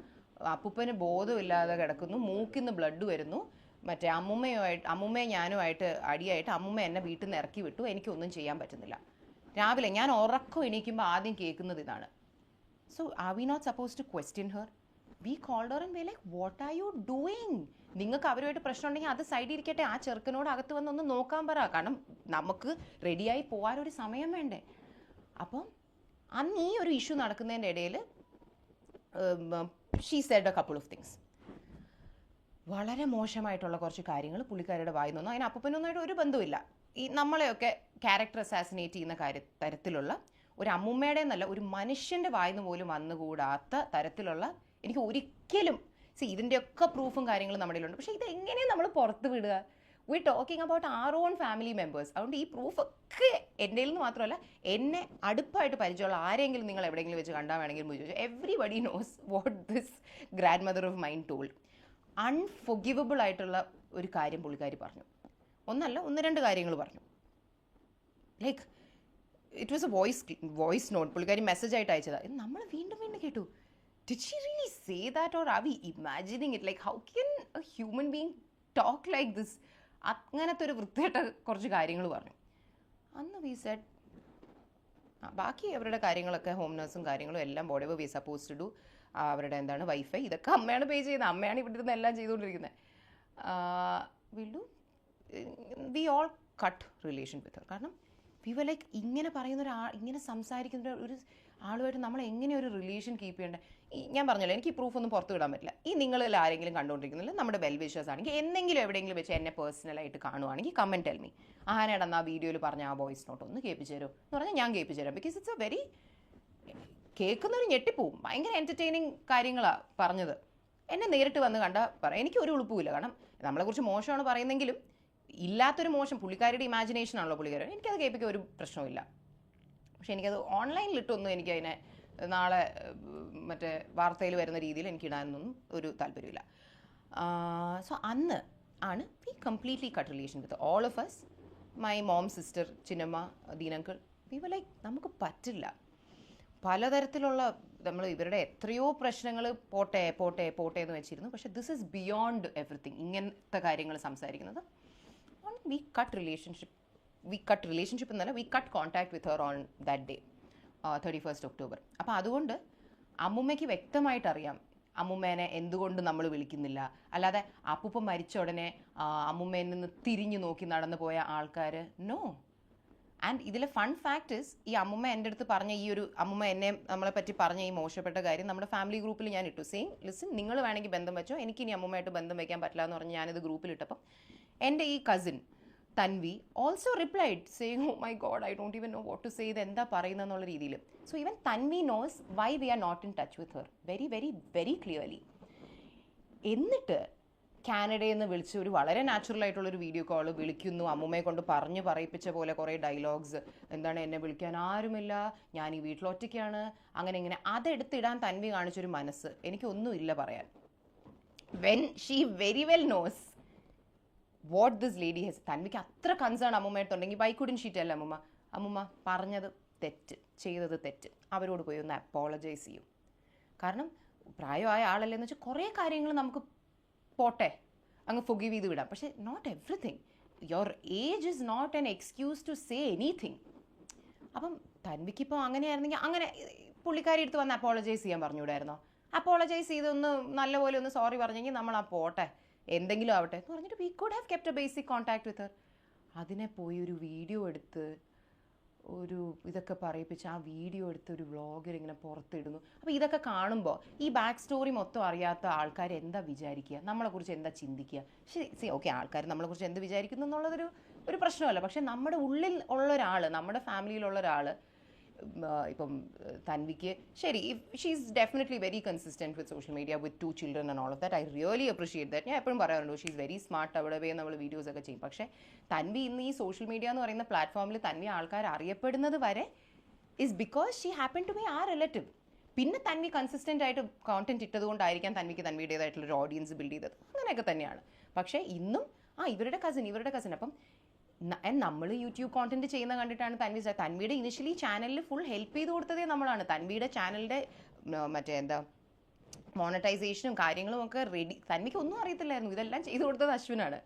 അപ്പൂപ്പന് ബോധമില്ലാതെ കിടക്കുന്നു, മൂക്കിന്ന് ബ്ലഡ് വരുന്നു, മറ്റേ അമ്മുമ്മയെ ഞാനുമായിട്ട് അടിയായിട്ട് അമ്മുമ്മ എന്നെ വീട്ടിൽ നിന്ന് ഇറക്കി വിട്ടു, എനിക്കൊന്നും ചെയ്യാൻ പറ്റുന്നില്ല. രാവിലെ ഞാൻ ഉറക്കം എണീക്കുമ്പോൾ ആദ്യം കേൾക്കുന്നത് ഇതാണ്. So are we not suppose to question her? We called her and we like, what are you doing? നിങ്ങൾക്ക് അവരുമായിട്ട് പ്രശ്നം ഉണ്ടെങ്കിൽ അത് സൈഡിൽ ഇരിക്കട്ടെ, ആ ചെറുക്കനോട് അകത്ത് വന്നൊന്ന് നോക്കാൻ പറ. കാരണം നമുക്ക് റെഡിയായി പോകാനൊരു സമയം വേണ്ടേ. അപ്പം അന്ന് ഈ ഒരു ഇഷ്യൂ നടക്കുന്നതിൻ്റെ ഇടയിൽ she said A couple of things. വളരെ മോശമായിട്ടുള്ള കുറച്ച് കാര്യങ്ങൾ പുള്ളിക്കാരുടെ വായി നിന്നു. അതിന് അപ്പൂപ്പനൊന്നായിട്ട് ഒരു ബന്ധമില്ല. ഈ നമ്മളെയൊക്കെ ക്യാരക്ടർ അസാസിനേറ്റ് ചെയ്യുന്ന തരത്തിലുള്ള ഒരു അമ്മുമ്മയുടെ എന്നല്ല, ഒരു മനുഷ്യൻ്റെ വായിന്ന് പോലും വന്നുകൂടാത്ത തരത്തിലുള്ള, എനിക്ക് ഒരിക്കലും ഇതിൻ്റെയൊക്കെ പ്രൂഫും കാര്യങ്ങളും നമ്മുടെ കയ്യിലുണ്ട്. പക്ഷേ ഇതെങ്ങനെയാണ് നമ്മൾ പുറത്ത് വിടുക? V talking about R on family members. അതുകൊണ്ട് ഈ പ്രൂഫൊക്കെ എൻ്റെ നിന്ന് മാത്രമല്ല, എന്നെ അടുപ്പായിട്ട് പരിചയമുള്ള ആരെങ്കിലും നിങ്ങൾ എവിടെയെങ്കിലും വെച്ച് കണ്ടാൽ വേണമെങ്കിൽ ചോദിച്ചു, everybody knows what this grandmother of mine told. Unforgivable ആയിട്ടുള്ള ഒരു കാര്യം പുള്ളിക്കാരി പറഞ്ഞു. ഒന്നല്ല, ഒന്ന് രണ്ട് കാര്യങ്ങൾ പറഞ്ഞു. Like it was A voice note, പുള്ളിക്കാരി മെസ്സേജ് ആയിട്ട് അയച്ചതാണ്. ഇത് നമ്മൾ വീണ്ടും വീണ്ടും കേട്ടു. Did she really say that, or are we imagining it? Like, how can a human being talk like this? അങ്ങനത്തെ ഒരു വൃത്തിയായിട്ട് കുറച്ച് കാര്യങ്ങൾ പറഞ്ഞു. അന്ന് വി സെഡ്, ബാക്കി അവരുടെ കാര്യങ്ങളൊക്കെ ഹോം നേഴ്സും കാര്യങ്ങളും എല്ലാം whatever we supposed to do, അവരുടെ എന്താണ് വൈഫൈ, ഇതൊക്കെ അമ്മയാണ് പേ ചെയ്യുന്നത്, അമ്മയാണ് ഇവിടെ ഇരുന്ന് എല്ലാം ചെയ്തുകൊണ്ടിരിക്കുന്നത്. വി ഓൾ കട്ട് റിലേഷൻ വിത്ത് ഹർ. കാരണം വി വർ ലൈക്ക്, ഇങ്ങനെ പറയുന്ന ഇങ്ങനെ സംസാരിക്കുന്ന ഒരു ആളുമായിട്ട് നമ്മൾ എങ്ങനെ ഒരു റിലേഷൻ കീപ്പ് ചെയ്യേണ്ടത്? ഞാൻ പറഞ്ഞല്ലോ, എനിക്ക് ഈ പ്രൂഫൊന്നും പുറത്ത് വിടാൻ പറ്റില്ല. ഈ നിങ്ങളിൽ ആരെങ്കിലും കണ്ടുകൊണ്ടിരിക്കുന്നില്ല, നമ്മുടെ വെൽ വിഷേഴ്സ് ആണെങ്കിൽ എന്തെങ്കിലും എവിടെയെങ്കിലും വെച്ച് എന്നെ പേഴ്സണലായിട്ട് കാണുവാണെങ്കിൽ കമൻറ്റ് ടെൽ മീ, ആനേടന്ന് ആ വീഡിയോയിൽ പറഞ്ഞ ആ വോയിസ് നോട്ട് ഒന്ന് കേൾപ്പിച്ചു തരുമോ എന്ന് പറഞ്ഞാൽ ഞാൻ കേൾപ്പിച്ചു തരാം. ബിക്കോസ് ഇറ്റ്സ് എ വെരി, കേൾക്കുന്നൊരു ഞെട്ടിപ്പോവും. ഭയങ്കര എൻ്റർടൈനിങ് കാര്യങ്ങളാണ് പറഞ്ഞത്. എന്നെ നേരിട്ട് വന്ന് കണ്ടാൽ പറയാം, എനിക്കൊരു ഉളുപ്പുമില്ല. കാരണം നമ്മളെക്കുറിച്ച് മോശമാണ് പറയുന്നെങ്കിലും ഇല്ലാത്തൊരു മോശം, പുള്ളിക്കാരുടെ ഇമാജിനേഷനാണല്ലോ പുള്ളിക്കാരൻ, എനിക്കത് കേൾപ്പിക്കാൻ ഒരു പ്രശ്നമില്ല. പക്ഷെ എനിക്കത് ഓൺലൈനിലിട്ടൊന്നും എനിക്കതിനെ നാളെ മറ്റേ വാർത്തയിൽ വരുന്ന രീതിയിൽ എനിക്കിടാനൊന്നും ഒരു താല്പര്യമില്ല. സോ അന്ന് ആണ് we completely cut relation with all of us. My mom, sister, ചിന്നമ്മ, ദീനങ്കിൾ, വി വർ ലൈക്ക്, നമുക്ക് പറ്റില്ല. പലതരത്തിലുള്ള നമ്മൾ ഇവരുടെ എത്രയോ പ്രശ്നങ്ങൾ പോട്ടെ പോട്ടെ പോട്ടെ എന്ന് വെച്ചിരുന്നു. പക്ഷെ ദിസ് ഈസ് ബിയോണ്ട് എവറിത്തിങ്. ഇങ്ങനത്തെ കാര്യങ്ങൾ സംസാരിക്കുന്നത്, വി കട്ട് റിലേഷൻഷിപ്പ് എന്നല്ല, we cut contact with her on that day, 31st October. അപ്പോൾ അതുകൊണ്ട് അമ്മുമ്മയ്ക്ക് വ്യക്തമായിട്ടറിയാം അമ്മുമ്മേനെ എന്തുകൊണ്ട് നമ്മൾ വിളിക്കുന്നില്ല. അല്ലാതെ അപ്പൂപ്പ മരിച്ച ഉടനെ അമ്മുമ്മയിൽ നിന്ന് തിരിഞ്ഞു നോക്കി നടന്നു പോയ ആൾക്കാർ, നോ. ആൻഡ് ഇതിലെ ഫൺ ഫാക്ട് ഇസ്, ഈ അമ്മുമ്മ എൻ്റെ അടുത്ത് പറഞ്ഞ ഈ ഒരു, അമ്മുമ്മ എന്നെ നമ്മളെ പറ്റി പറഞ്ഞ ഈ മോശപ്പെട്ട കാര്യം നമ്മുടെ ഫാമിലി ഗ്രൂപ്പിൽ ഞാൻ ഇട്ടു. സെയിം, ലിസൺ, നിങ്ങൾ വേണമെങ്കിൽ ബന്ധം വെച്ചോ, എനിക്കിനി അമ്മുമ്മയായിട്ട് ബന്ധം വയ്ക്കാൻ പറ്റില്ല എന്ന് പറഞ്ഞ് ഞാനിത് ഗ്രൂപ്പിലിട്ടപ്പം എൻ്റെ ഈ cousin Tanvi also replied saying, oh my god, I don't even know what to say, ഇത് എന്താ പറയുന്നതെന്നുള്ള രീതിയിൽ. So even Tanvi knows why we are not in touch with her very very very clearly. എന്നിട്ട് കാനഡയിൽ നിന്ന് വിളിച്ച് ഒരു വളരെ നാച്ചുറൽ ആയിട്ടുള്ളൊരു വീഡിയോ കോൾ വിളിക്കുന്നു, അമ്മുമ്മയെ കൊണ്ട് പറഞ്ഞു പറയിപ്പിച്ച പോലെ കുറേ ഡയലോഗ്സ്, എന്താണ് എന്നെ വിളിക്കാൻ ആരുമില്ല, ഞാൻ ഈ വീട്ടിലൊറ്റയ്ക്കാണ്, അങ്ങനെ ഇങ്ങനെ. അതെടുത്തിടാൻ തൻവി കാണിച്ചൊരു മനസ്സ് എനിക്കൊന്നുമില്ല പറയാൻ. When she very well knows what this lady has. തൻവിക്ക് അത്ര കൺസേൺ അമ്മുമ്മയായിട്ടുണ്ടെങ്കിൽ വൈ കുഡ്ന്റ് ഷീ ടെൽ അമ്മുമ്മ, അമ്മുമ്മ പറഞ്ഞത് തെറ്റ്, ചെയ്തത് തെറ്റ്, അവരോട് പോയി ഒന്ന് അപ്പോളജൈസ് ചെയ്യും. കാരണം പ്രായമായ ആളല്ലെന്ന് വെച്ചാൽ കുറേ കാര്യങ്ങൾ നമുക്ക് പോട്ടെ അങ്ങ് ഫൊഗീവ് ചെയ്ത് വിടാം. പക്ഷേ not everything. Your age is not an excuse to say anything. അപ്പം തൻവിക്കിപ്പോൾ അങ്ങനെയായിരുന്നെങ്കിൽ അങ്ങനെ പുള്ളിക്കാരി എടുത്ത് വന്ന് അപ്പോളജൈസ് ചെയ്യാൻ പറഞ്ഞുകൂടായിരുന്നോ? അപ്പോളജൈസ് ചെയ്തൊന്ന് നല്ലപോലെ ഒന്ന് സോറി പറഞ്ഞെങ്കിൽ നമ്മൾ ആ പോട്ടെ, എന്തെങ്കിലും ആവട്ടെ എന്ന് പറഞ്ഞിട്ട് we could have kept A basic contact with Har. അതിനെ പോയി ഒരു വീഡിയോ എടുത്ത് ഒരു ഇതൊക്കെ പറയിപ്പിച്ച് ആ വീഡിയോ എടുത്ത് ഒരു വ്ളോഗർ ഇങ്ങനെ പുറത്തിടുന്നു. അപ്പോൾ ഇതൊക്കെ കാണുമ്പോൾ ഈ ബാക്ക് സ്റ്റോറി മൊത്തം അറിയാത്ത ആൾക്കാർ എന്താ വിചാരിക്കുക, നമ്മളെക്കുറിച്ച് എന്താ ചിന്തിക്കുക? ശരി, ഓക്കെ, ആൾക്കാർ നമ്മളെക്കുറിച്ച് എന്ത് വിചാരിക്കുന്നു എന്നുള്ളതൊരു പ്രശ്നമല്ല. പക്ഷേ നമ്മുടെ ഉള്ളിൽ ഉള്ള ഒരാൾ, നമ്മുടെ ഫാമിലിയിലുള്ള ഒരാൾ ഇപ്പം തൻവിക്ക് ശരി, she's definitely very consistent with social media with 2 children and all of that. I really appreciate that. ഞാൻ എപ്പോഴും പറയാറുണ്ട് ഷീസ് വെരി സ്മാർട്ട്. അവിടെ പോയി നമ്മൾ വീഡിയോസ് ഒക്കെ ചെയ്യും. പക്ഷേ തൻവി ഇന്ന് ഈ സോഷ്യൽ മീഡിയ എന്ന് പറയുന്ന പ്ലാറ്റ്ഫോമിൽ തൻവി ആൾക്കാർ അറിയപ്പെടുന്നത് വരെ is because she happen to be a relative. പിന്നെ തൻവി കൺസിസ്റ്റൻ്റ് ആയിട്ട് കോണ്ടന്റ് ഇട്ടതുകൊണ്ടായിരിക്കാം തൻവിക്ക് തൻവിയുടേതായിട്ടുള്ളൊരു ഓഡിയൻസ് ബിൽഡ് ചെയ്തത്. അങ്ങനെയൊക്കെ തന്നെയാണ്. പക്ഷേ ഇന്നും ഇവരുടെ കസിൻ അപ്പം നമ്മൾ യൂട്യൂബ് കോണ്ടന്റ് ചെയ്യുന്ന കണ്ടിട്ടാണ് തൻവിയുടെ ഇനിഷ്യലി ചാനലിൽ ഫുൾ ഹെൽപ്പ് ചെയ്ത് കൊടുത്തതേ നമ്മളാണ്. തൻവിയുടെ ചാനലിൻ്റെ മറ്റേ എന്താ മോണറ്റൈസേഷനും കാര്യങ്ങളും ഒക്കെ റെഡി. തൻവിക്ക് ഒന്നും അറിയത്തില്ലായിരുന്നു. ഇതെല്ലാം ചെയ്തു കൊടുത്തത് അശ്വിനാണ്.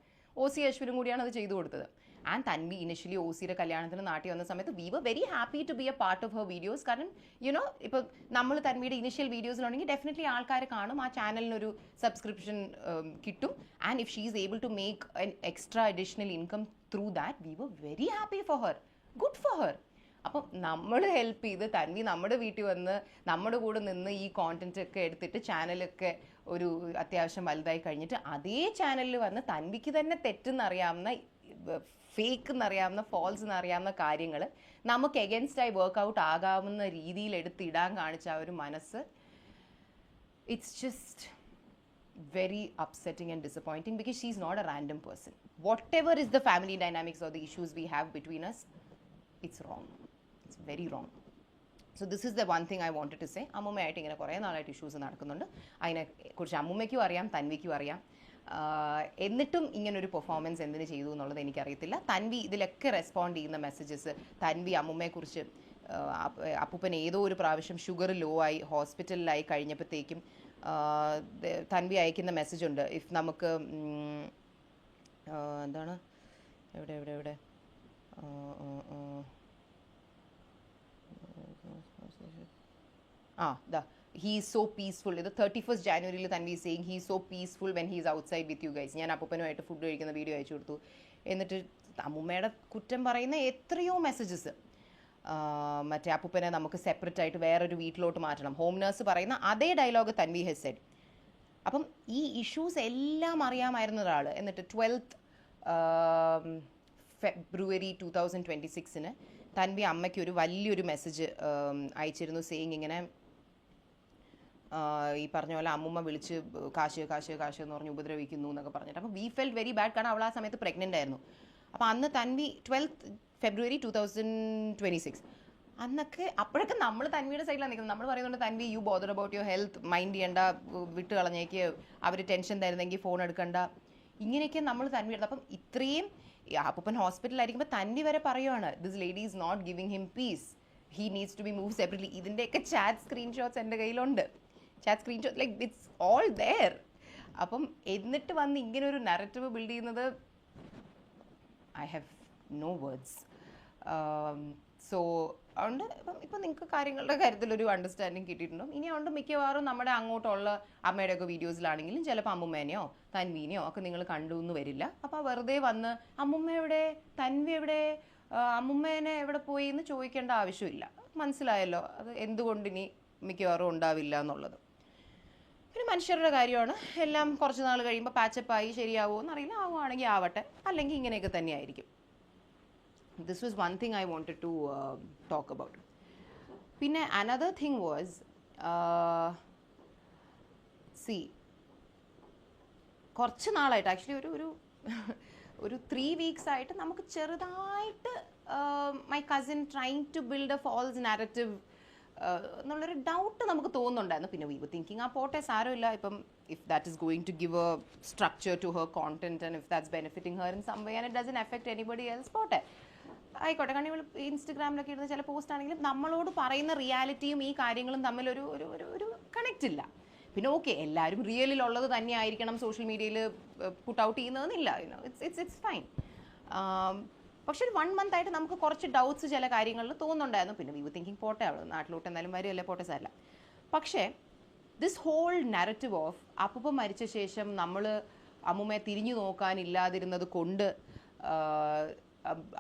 അശ്വിനും കൂടിയാണ് അത് ചെയ്തു കൊടുത്തത്. ആൻഡ് തൻവി ഇനിഷ്യലി OCയുടെ കല്യാണത്തിന് നാട്ടിൽ വന്ന സമയത്ത് we were very happy to be a part of her videos. കാരണം യുനോ ഇപ്പോൾ നമ്മൾ തൻവിയുടെ ഇനിഷ്യൽ വീഡിയോസിലുണ്ടെങ്കിൽ ഡെഫിനറ്റ്ലി ആൾക്കാർ കാണും, ആ ചാനലിനൊരു സബ്സ്ക്രിപ്ഷൻ കിട്ടും. And if she is able to make an extra additional income through that, we were very happy for her, good for her. അപ്പം നമ്മൾ ഹെൽപ്പ് ചെയ്ത് തൻവി നമ്മുടെ വീട്ടിൽ വന്ന് നമ്മുടെ കൂടെ നിന്ന് ഈ കോണ്ടന്റ് ഒക്കെ എടുത്തിട്ട് ചാനലൊക്കെ ഒരു അത്യാവശ്യം വലുതായി കഴിഞ്ഞിട്ട് അതേ ചാനലിൽ വന്ന് തൻവിക്ക് തന്നെ തെറ്റെന്നറിയാവുന്ന, ഫേക്ക് എന്നറിയാവുന്ന, ഫോൾസ് എന്നറിയാവുന്ന കാര്യങ്ങൾ നമുക്ക് എഗൻസ്റ്റായി വർക്കൗട്ട് ആകാവുന്ന രീതിയിൽ എടുത്തിടാൻ കാണിച്ച ആ ഒരു മനസ്സ്, it's just very upsetting and disappointing because she's not a random person. Whatever is the family dynamics or the issues we have between us, it's wrong. It's very wrong. So this is the one thing I wanted to say. അമ്മുമ്മയായിട്ട് ഇങ്ങനെ കുറേ നാളായിട്ട് issues നടക്കുന്നുണ്ട്. അതിനെക്കുറിച്ച് അമ്മുമ്മയ്ക്കും അറിയാം, തൻവിക്കും അറിയാം. എന്നിട്ടും ഇങ്ങനൊരു performance എന്തിനു ചെയ്തു എന്നുള്ളത് എനിക്കറിയത്തില്ല. തൻവി ഇതിലൊക്കെ റെസ്പോണ്ട് ചെയ്യുന്ന മെസ്സേജസ്, തൻവി അമ്മുമ്മയെക്കുറിച്ച് അപ്പൂപ്പൻ ഏതോ ഒരു പ്രാവശ്യം ഷുഗർ ലോ ആയി ഹോസ്പിറ്റലിലായി കഴിഞ്ഞപ്പോഴത്തേക്കും തൻവി അയക്കുന്ന മെസ്സേജ് ഉണ്ട്. ഇഫ് നമുക്ക് എന്താണ് എവിടെ he is so peaceful. ഇത് 31st January Tanvi saying he is so peaceful when he is outside with you guys. ഞാൻ അപ്പൂപ്പനുമായിട്ട് ഫുഡ് കഴിക്കുന്ന വീഡിയോ അയച്ചു കൊടുത്തു. എന്നിട്ട് അമ്മുമ്മയുടെ കുറ്റം പറയുന്ന എത്രയോ മെസ്സേജസ്, മറ്റേ അപ്പൂപ്പനെ നമുക്ക് സെപ്പറേറ്റ് ആയിട്ട് വേറൊരു വീട്ടിലോട്ട് മാറ്റണം, ഹോം നേഴ്സ് പറയുന്ന അതേ ഡയലോഗ് തൻവി ഹാസ് സെഡ്. അപ്പം ഈ ഇഷ്യൂസ് എല്ലാം അറിയാമായിരുന്ന ഒരാൾ എന്നിട്ട് 12th February 2026 തൻവി അമ്മയ്ക്ക് ഒരു വലിയൊരു മെസ്സേജ് അയച്ചിരുന്നു, സെയിങ് ഇങ്ങനെ ഈ പറഞ്ഞ പോലെ അമ്മുമ്മ വിളിച്ച് കാശ് എന്ന് പറഞ്ഞ് ഉപദ്രവിക്കുന്നു എന്നൊക്കെ പറഞ്ഞിട്ട്. അപ്പോൾ വി ഫെൽറ്റ് വെരി ബാഡ്, കാരണം അവൾ ആ സമയത്ത് പ്രഗ്നൻ്റ് ആയിരുന്നു. അപ്പോൾ അന്ന് തൻവി 12th February 2026 അപ്പോഴൊക്കെ നമ്മൾ തൻവിയുടെ സൈഡിലാണ് നിൽക്കുന്നത്. നമ്മൾ പറയുന്നുണ്ട് Tanvi you bother about your health, mind ചെയ്യേണ്ട, വിട്ട് കളഞ്ഞേക്ക്, അവർ ടെൻഷൻ തരുന്നെങ്കിൽ ഫോൺ എടുക്കണ്ട, ഇങ്ങനെയൊക്കെ നമ്മൾ തൻവിയുടെ. അപ്പം ഇത്രയും അപ്പൂപ്പൻ ഹോസ്പിറ്റലായിരിക്കുമ്പോൾ തൻവി വരെ പറയുവാണ് this lady is not giving him peace, he needs to be move separately. ഇതിൻ്റെയൊക്കെ ചാറ്റ് സ്ക്രീൻഷോട്ട്സ് എൻ്റെ കയ്യിലുണ്ട്. Chat screenshot like it's all there. അപ്പം എന്നിട്ട് വന്ന് ഇങ്ങനൊരു നറേറ്റീവ് ബിൽഡ് ചെയ്യുന്നത് I have no words. So അതുകൊണ്ട് ഇപ്പം നിങ്ങൾക്ക് കാര്യങ്ങളുടെ കാര്യത്തിലൊരു അണ്ടർസ്റ്റാൻഡിങ് കിട്ടിയിട്ടുണ്ടോ? ഇനി അതുകൊണ്ട് മിക്കവാറും നമ്മുടെ അങ്ങോട്ടുള്ള അമ്മയുടെയൊക്കെ വീഡിയോസിലാണെങ്കിലും ചിലപ്പോൾ അമ്മുമ്മേനെയോ തൻവീനെയോ ഒക്കെ നിങ്ങൾ കണ്ടു എന്ന് വരില്ല. അപ്പോൾ വെറുതെ വന്ന് അമ്മുമ്മ എവിടെ, തൻവി എവിടെ, അമ്മുമ്മേനെ എവിടെ പോയി എന്ന് ചോദിക്കേണ്ട ആവശ്യമില്ല. മനസ്സിലായല്ലോ അത് എന്തുകൊണ്ട് ഇനി മിക്കവാറും ഉണ്ടാവില്ല എന്നുള്ളത്. പിന്നെ മനുഷ്യരുടെ കാര്യമാണ്, എല്ലാം കുറച്ച് നാൾ കഴിയുമ്പോൾ പാച്ചപ്പായി ശരിയാവുമോ എന്നറിയില്ല. ആവുകയാണെങ്കിൽ ആവട്ടെ, അല്ലെങ്കിൽ ഇങ്ങനെയൊക്കെ തന്നെയായിരിക്കും. This was one thing I wanted to talk about. പിന്നെ another thing was, കുറച്ച് നാളായിട്ട് ആക്ച്വലി ഒരു 3 weeks ആയിട്ട് നമുക്ക് ചെറുതായിട്ട് my cousin trying to build a false narrative എന്നുള്ളൊരു ഡൗട്ട് നമുക്ക് തോന്നുന്നുണ്ടായിരുന്നു. പിന്നെ വി വർ തിങ്കിങ് ആ പോട്ടെ, സാരമില്ല, ഇപ്പം if that is going to give a structure to her content and if that's benefiting her in some way and it doesn't affect anybody else, പോട്ടെ ആയിക്കോട്ടെ. കാരണം ഇവൾ ഇൻസ്റ്റഗ്രാമിലൊക്കെ ഇടുന്ന ചില പോസ്റ്റ് ആണെങ്കിലും നമ്മളോട് പറയുന്ന റിയാലിറ്റിയും ഈ കാര്യങ്ങളും തമ്മിൽ ഒരു കണക്റ്റ് ഇല്ല. പിന്നെ ഓക്കെ, എല്ലാവരും റിയലിലുള്ളത് തന്നെ ആയിരിക്കണം സോഷ്യൽ മീഡിയയിൽ പുട്ട് ഔട്ട് ചെയ്യുന്നതെന്നില്ല, ഇറ്റ്സ് ഫൈൻ. പക്ഷെ ഒരു 1 month ആയിട്ട് നമുക്ക് കുറച്ച് ഡൗട്ട്സ് ചില കാര്യങ്ങളിൽ തോന്നുന്നുണ്ടായിരുന്നു. പിന്നെ വി വർ തിങ്കിങ് പോട്ടെ, അവൾ നാട്ടിലോട്ട് എന്തായാലും വരുമല്ലേ, പോട്ടെ സാരല്ല. പക്ഷേ ദിസ് ഹോൾ നാരറ്റീവ് ഓഫ് അപ്പൂപ്പൻ മരിച്ച ശേഷം നമ്മൾ അമ്മുമ്മയെ തിരിഞ്ഞു നോക്കാനില്ലാതിരുന്നത് കൊണ്ട്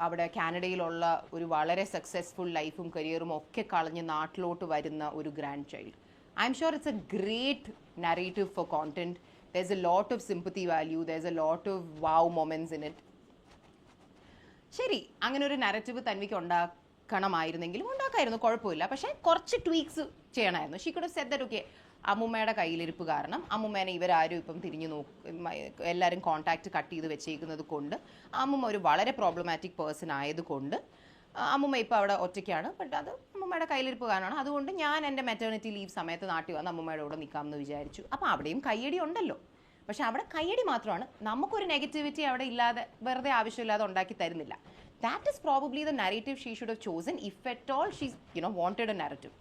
അവിടെ കാനഡയിലുള്ള ഒരു വളരെ സക്സസ്ഫുൾ ലൈഫും കരിയറും ഒക്കെ കളഞ്ഞ് നാട്ടിലോട്ട് വരുന്ന ഒരു grand child. I'm sure it's a great narrative for content. there's a lot of sympathy value, there's a lot of wow moments in it. ശരി, അങ്ങനെ ഒരു നറേറ്റീവ് തൻവിക്ക് ഉണ്ടാക്കണമായിരുന്നെങ്കിലും ഉണ്ടാക്കാൻ നോക്കായിരുന്നു, കുഴപ്പമില്ല. പക്ഷേ കുറച്ച് ട്വീക്സ് ചെയ്യണമായിരുന്നു. She could have said that okay, അമ്മുമ്മയുടെ കയ്യിലിരിപ്പ് കാരണം അമ്മുമ്മേനെ ഇവരാരും ഇപ്പം തിരിഞ്ഞു എല്ലാവരും കോൺടാക്റ്റ് കട്ട് ചെയ്ത് വെച്ചേക്കുന്നത് കൊണ്ട്, അമ്മുമ്മ ഒരു വളരെ പ്രോബ്ലമാറ്റിക് പേഴ്സൺ ആയതുകൊണ്ട് അമ്മുമ്മ ഇപ്പോൾ അവിടെ ഒറ്റയ്ക്കാണ്. ബട്ട് അത് അമ്മുമ്മയുടെ കയ്യിലിരിപ്പ് കാരണമാണ്. അതുകൊണ്ട് ഞാൻ എൻ്റെ മെറ്റേണിറ്റി ലീവ് സമയത്ത് നാട്ടിൽ വന്ന് അമ്മുമ്മയുടെ കൂടെ നിൽക്കാമെന്ന് വിചാരിച്ചു. അപ്പോൾ അവിടെയും കയ്യടി ഉണ്ടല്ലോ. പക്ഷെ അവിടെ കയ്യടി മാത്രമാണ്, നമുക്കൊരു നെഗറ്റിവിറ്റി അവിടെ ഇല്ലാതെ വെറുതെ ആവശ്യമില്ലാതെ ഉണ്ടാക്കി തരുന്നില്ല. That is probably the narrative she should have chosen if at all she's wanted a narrative.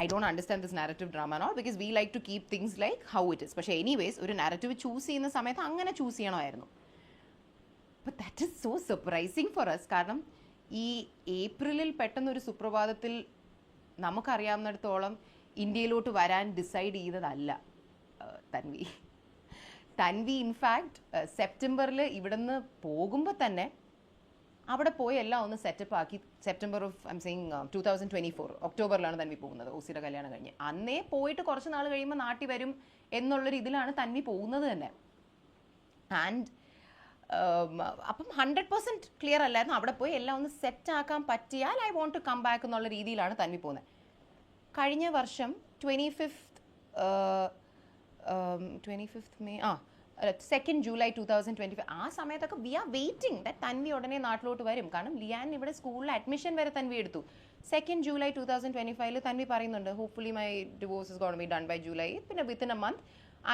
I don't understand this narrative drama and all because we like to keep things like how it is. പക്ഷേ anyways ഒരു narrative choose ചെയ്യുന്ന സമയത്ത് അങ്ങനെ choose ചെയ്യണമായിരുന്നു. But that is so surprising for us. കാരണം ഈ ഏപ്രിലിൽ പെട്ടെന്നൊരു സുപ്രഭാതത്തിൽ നമുക്കറിയാവുന്നിടത്തോളം ഇന്ത്യയിലോട്ട് വരാൻ ഡിസൈഡ് ചെയ്തതല്ല തൻവി. ഇൻഫാക്ട് സെപ്റ്റംബറിൽ ഇവിടുന്ന് പോകുമ്പോൾ തന്നെ അവിടെ പോയി എല്ലാം ഒന്ന് സെറ്റപ്പ് ആക്കി. September of I'm saying 2024 ഒക്ടോബറിലാണ് തൻവി പോകുന്നത്, ഓസിയുടെ കല്യാണം കഴിഞ്ഞ്. അന്നേ പോയിട്ട് കുറച്ച് നാൾ കഴിയുമ്പോൾ നാട്ടിൽ വരും എന്നുള്ളൊരു ഇതിലാണ് തൻവി പോകുന്നത് തന്നെ. ആൻഡ് അപ്പം 100% ക്ലിയർ അല്ലായിരുന്നു. അവിടെ പോയി എല്ലാം ഒന്ന് സെറ്റ് ആക്കാൻ പറ്റിയാൽ I want to come back എന്നുള്ള രീതിയിലാണ് തൻവി പോകുന്നത്. കഴിഞ്ഞ വർഷം 25th May 2nd July 2025 ആ സമയത്തൊക്കെ we are waiting that Tanvi ഉടനെ നാട്ടിലോട്ട് വരും. കാരണം ലിയാൻ ഇവിടെ സ്കൂളിൽ അഡ്മിഷൻ വരെ തൻവി എടുത്തു. 2nd July 2025 തൻവി പറയുന്നുണ്ട് hopefully my divorce is gonna be done by July. പിന്നെ within a month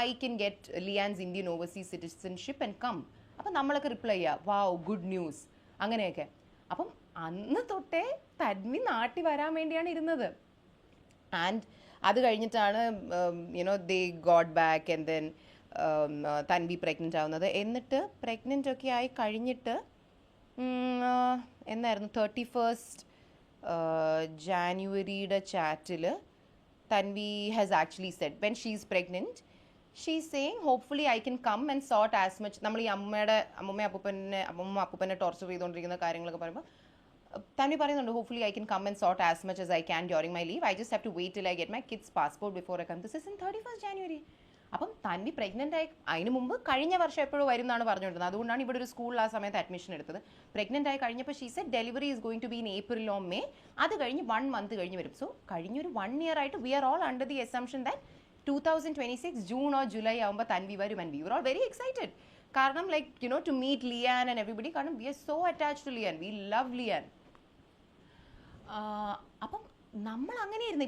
I can get Lian's Indian overseas citizenship and come. അപ്പം നമ്മളൊക്കെ റിപ്ലൈ ചെയ്യുക വാവ് ഗുഡ് ന്യൂസ് അങ്ങനെയൊക്കെ. അപ്പം അന്ന് തൊട്ടേ തൻവി നാട്ടിൽ വരാൻ വേണ്ടിയാണ് ഇരുന്നത്. ആൻഡ് അത് കഴിഞ്ഞിട്ടാണ് they got back and then Tanvi pregnant ആവുന്നത്. എന്നിട്ട് പ്രഗ്നൻ്റ് ഒക്കെ ആയി കഴിഞ്ഞിട്ട് എന്നായിരുന്നു 31st January ചാറ്റിൽ Thanvi has actually said when she is pregnant she's saying hopefully I can come and sort as much. നമ്മൾ ഈ അമ്മ അപ്പൂപ്പനെ ടോർച്ചർ ചെയ്തുകൊണ്ടിരിക്കുന്ന കാര്യങ്ങളൊക്കെ പറയുമ്പോൾ തൻവി പറയുന്നുണ്ട് hopefully I can come and sort as much as I can during my leave. I just have to wait till I get my kids passport before I come. This is in 31st January. അപ്പം Tanvi pregnant ആയി അതിന് മുമ്പ് കഴിഞ്ഞ വർഷം എപ്പോഴും വരും എന്നാണ് പറഞ്ഞുകൊണ്ടിരുന്നത്. അതുകൊണ്ടാണ് ഇവിടെ ഒരു സ്കൂളിൽ ആ സമയത്ത് അഡ്മിഷൻ എടുത്തത്. പ്രഗ്നൻ്റ് ആയി കഴിഞ്ഞപ്പോൾ she said delivery is going to be in April or May. അത് കഴിഞ്ഞ് 1 month കഴിഞ്ഞ് വരും. സോ കഴിഞ്ഞൊരു 1 year ആയിട്ട് we are all under the assumption that 2026 June or July ആകുമ്പോൾ തൻവി വരും. And we were all very excited. കാരണം like to meet Lian and everybody. കാരണം we are so attached to Lian, we love Lian. അപ്പം നമ്മൾ അങ്ങനെയായിരുന്നു.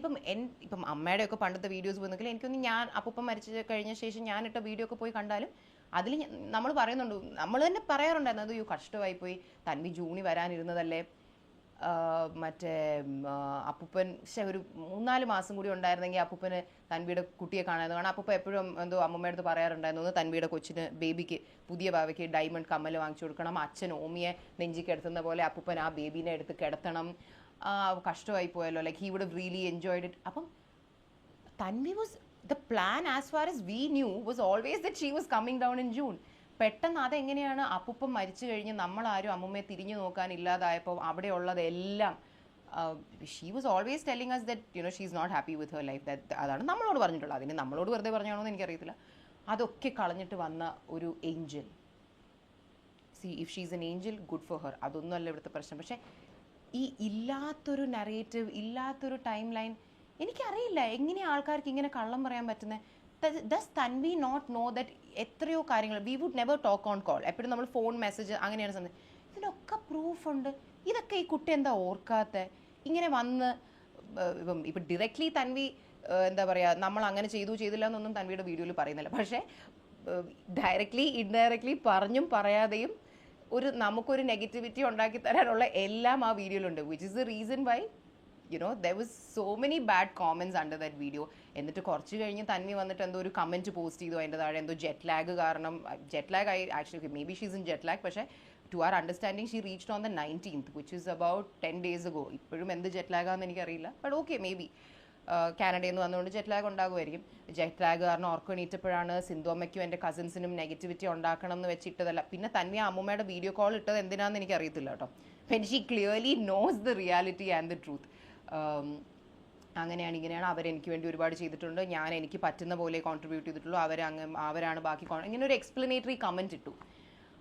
ഇപ്പം അമ്മയുടെയൊക്കെ പണ്ടത്തെ videos പോയി നോക്കില്ല, എനിക്കൊന്ന് ഞാൻ അപ്പൂപ്പൻ മരിച്ചു കഴിഞ്ഞ ശേഷം ഞാനിട്ട വീഡിയോ ഒക്കെ പോയി കണ്ടാലും അതിൽ നമ്മൾ പറയുന്നുണ്ട്, നമ്മൾ തന്നെ പറയാറുണ്ടായിരുന്നു അത് കഷ്ടമായിപ്പോയി തൻവി ജൂണിൽ വരാനിരുന്നതല്ലേ, മറ്റേ അപ്പൂപ്പൻ ഒരു 3-4 മാസം കൂടി ഉണ്ടായിരുന്നെങ്കിൽ അപ്പൂപ്പന് തൻവിയുടെ കുട്ടിയെ കാണാമായിരുന്നു. കാരണം അപ്പൂപ്പ എപ്പോഴും എന്തോ അമ്മമ്മയുടെ അടുത്ത് പറയാറുണ്ടായിരുന്നു തൻവിയുടെ കൊച്ചിന് ബേബിക്ക് പുതിയ ബാവയ്ക്ക് ഡയമണ്ട് കമ്മൽ വാങ്ങിച്ചു കൊടുക്കണം, അച്ഛൻ ഓമിയെ നെഞ്ചി കിടത്തുന്ന പോലെ അപ്പൂപ്പൻ ആ ബേബീനെ എടുത്ത് കിടത്തണം, കഷ്ടമായി പോയല്ലോ, like he would have really enjoyed it. അപ്പം Thanvi was the plan as far as we knew was always that she was coming down in June. പെട്ടെന്ന് അതെങ്ങനെയാണ് അപ്പൂപ്പൻ മരിച്ചു കഴിഞ്ഞ് നമ്മളാരും അമ്മൂമ്മയെ തിരിഞ്ഞു നോക്കാൻ ഇല്ലാതായപ്പോൾ അവിടെയുള്ളതെല്ലാം she was always telling us that she is not happy with her life. അതാണ് നമ്മളോട് പറഞ്ഞിട്ടുള്ളത്. അതിന് നമ്മളോട് വെറുതെ പറഞ്ഞാണോ എന്ന് എനിക്കറിയത്തില്ല. അതൊക്കെ കളഞ്ഞിട്ട് വന്ന ഒരു Angel. C if she is N Angel good for her. അതൊന്നുമല്ല ഇവിടുത്തെ പ്രശ്നം. പക്ഷേ ഈ ഇല്ലാത്തൊരു നറേറ്റീവ്, ഇല്ലാത്തൊരു ടൈം ലൈൻ, എനിക്കറിയില്ല എങ്ങനെയാണ് ആൾക്കാർക്ക് ഇങ്ങനെ കള്ളം പറയാൻ പറ്റുന്നത്. Does Tanvi not know that എത്രയോ കാര്യങ്ങൾ we would never talk on call, എപ്പോഴും നമ്മൾ ഫോൺ മെസ്സേജ് അങ്ങനെയാണ് സംഭവം. ഇതിനൊക്കെ പ്രൂഫുണ്ട്. ഇതൊക്കെ ഈ കുട്ടി എന്താ ഓർക്കാത്ത? ഇങ്ങനെ വന്ന് ഇപ്പം ഡയറക്റ്റ്ലി തൻവി എന്താ പറയുക, നമ്മൾ അങ്ങനെ ചെയ്തില്ല എന്നൊന്നും തൻവിയുടെ വീഡിയോയിൽ പറയുന്നില്ല. പക്ഷേ ഡയറക്റ്റ്ലി ഇൻഡയറക്ട്ലി പറഞ്ഞും പറയാതെയും നമുക്കൊരു നെഗറ്റിവിറ്റി ഉണ്ടാക്കി തരാനുള്ള എല്ലാം ആ വീഡിയോയിലുണ്ട്. Which is the reason why there was so many bad comments under that video. എന്നിട്ട് കുറച്ച് കഴിഞ്ഞ് തൻവി വന്നിട്ട് എന്തോ ഒരു കമൻറ്റ് പോസ്റ്റ് ചെയ്തു അതിൻ്റെ താഴെ എന്തോ ജെറ്റ് ലാഗ് കാരണം, ജെറ്റ് ലാഗ് ആയി actually maybe she's in jet lag, പക്ഷേ to our understanding she reached on the 19th which is about 10 days ago. ഇപ്പോഴും എന്ത് ജെറ്റ് ലാഗാണെന്ന് എനിക്കറിയില്ല. ബട്ട് ഓക്കെ, മേ ബി കാനഡയിൽ നിന്ന് വന്നുകൊണ്ട് ജെറ്റ് ലാഗ് ഉണ്ടാകുമായിരിക്കും. ജെറ്റ് ലാഗ് കാരണം ഓർക്കണീറ്റപ്പോഴാണ് സിന്ധുവമ്മയ്ക്കും എൻ്റെ കസിൻസിനും നെഗറ്റിവിറ്റി ഉണ്ടാക്കണം എന്ന് വെച്ചിട്ടതല്ല. പിന്നെ തൻവി അമ്മൂമ്മയുടെ വീഡിയോ കോൾ ഇട്ടത് എന്തിനാണെന്ന് എനിക്കറിയത്തില്ല കേട്ടോ. When she clearly knows the reality and the truth. അങ്ങനെയാണ് ഇങ്ങനെയാണ്, അവരെനിക്ക് വേണ്ടി ഒരുപാട് ചെയ്തിട്ടുണ്ട്, ഞാൻ എനിക്ക് പറ്റുന്ന പോലെ കോൺട്രിബ്യൂട്ട് ചെയ്തിട്ടുള്ളൂ, അവരാണ് ബാക്കി ഇങ്ങനെ ഒരു എക്സ്പ്ലനേറ്ററി കമൻറ്റ് ഇട്ടു.